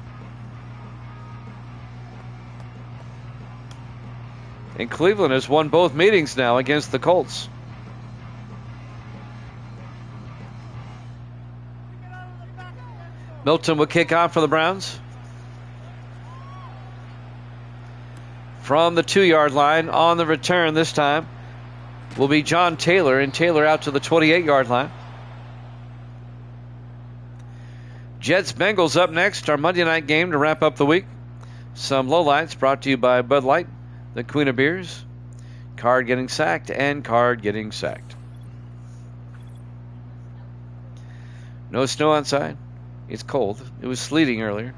Speaker 1: And Cleveland has won both meetings now against the Colts. Milton will kick off for the Browns. From the 2-yard line, on the return this time will be John Taylor, and Taylor out to the 28-yard line. Jets-Bengals up next, our Monday night game to wrap up the week. Some lowlights brought to you by Bud Light, the Queen of Beers. Card getting sacked and Card getting sacked. No snow outside. It's cold. It was sleeting earlier.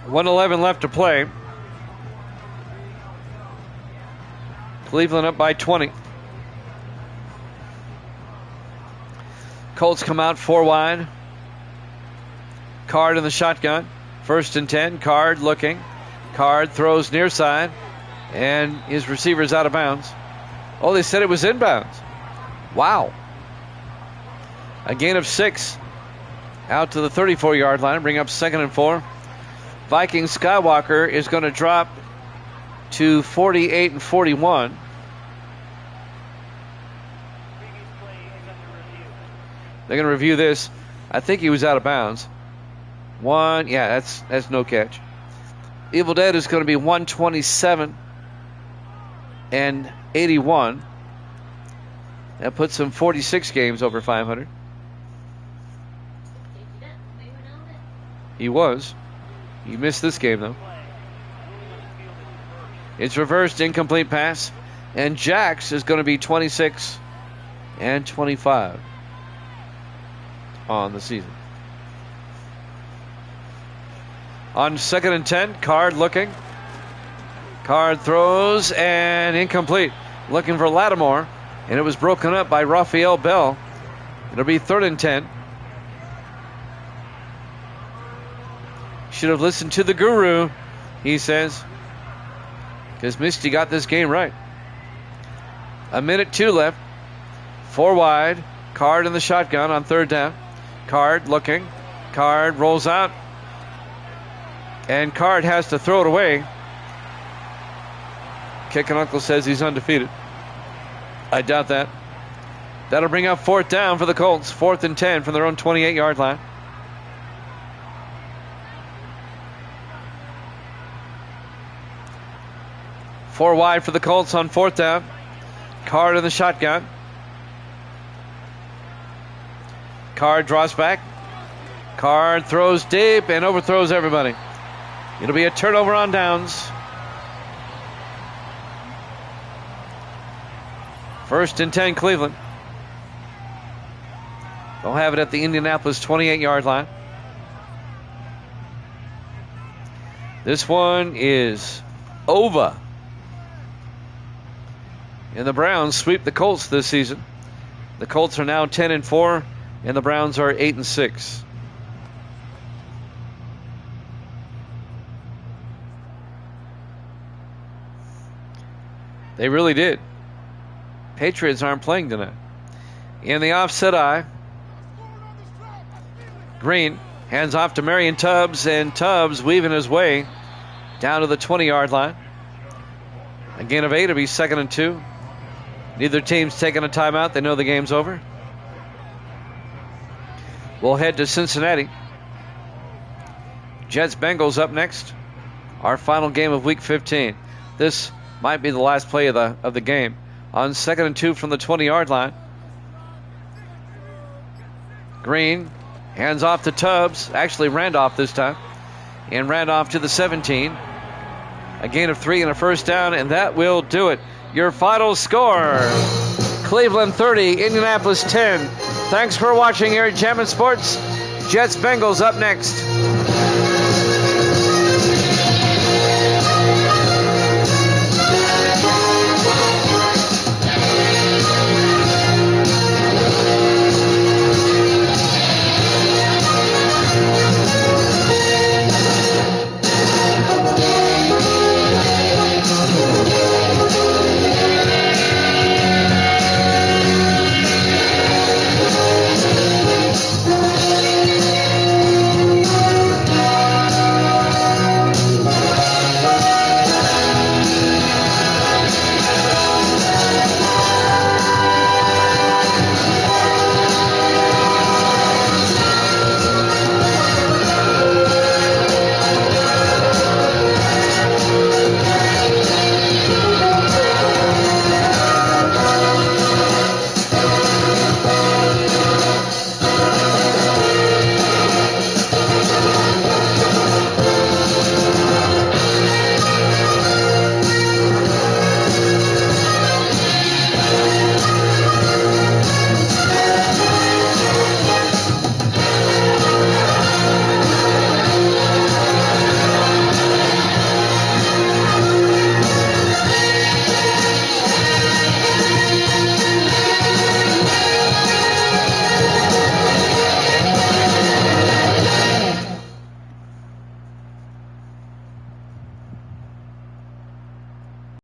Speaker 1: .111 left to play. Cleveland up by 20. Colts come out 4 wide. Card in the shotgun. 1st and 10. Card looking. Card throws near side. And his receiver's out of bounds. Oh, they said it was inbounds. Wow. A gain of 6. Out to the 34-yard line. Bring up 2nd and 4. Viking Skywalker is going to drop to 48 and 41. They're going to review this. I think he was out of bounds. Yeah, that's no catch. Evil Dead is going to be 127 and 81. That puts him 46 games over 500. He was. You missed this game, though. It's reversed, incomplete pass. And Jax is going to be 26 and 25 on the season. On 2nd and 10, Card looking. Card throws and incomplete. Looking for Lattimore. And it was broken up by Raphael Bell. It'll be 3rd and 10. Should have listened to the guru, he says. Because Misty got this game right. 1:02 left. 4 wide. Card in the shotgun on 3rd down. Card looking. Card rolls out. And Card has to throw it away. Kicking Uncle says he's undefeated. I doubt that. That'll bring up 4th down for the Colts. 4th and 10 from their own 28-yard line. Four wide for the Colts on 4th down. Card in the shotgun. Card draws back. Card throws deep and overthrows everybody. It'll be a turnover on downs. 1st and 10 Cleveland. They'll have it at the Indianapolis 28-yard line. This one is over. And the Browns sweep the Colts this season. The Colts are now 10 and 4, and the Browns are 8 and 6. They really did. Patriots aren't playing tonight. In the offset eye, Green hands off to Marion Tubbs, and Tubbs weaving his way down to the 20-yard line. A gain of 8, it'll be 2nd and 2. Neither team's taking a timeout. They know the game's over. We'll head to Cincinnati. Jets-Bengals up next. Our final game of Week 15. This might be the last play of the game. On 2nd and 2 from the 20-yard line. Green hands off to Tubbs. Actually, Randolph this time. And Randolph to the 17. A gain of 3 and a 1st down, and that will do it. Your final score, Cleveland 30, Indianapolis 10. Thanks for watching here at Jammin' Sports. Jets-Bengals up next.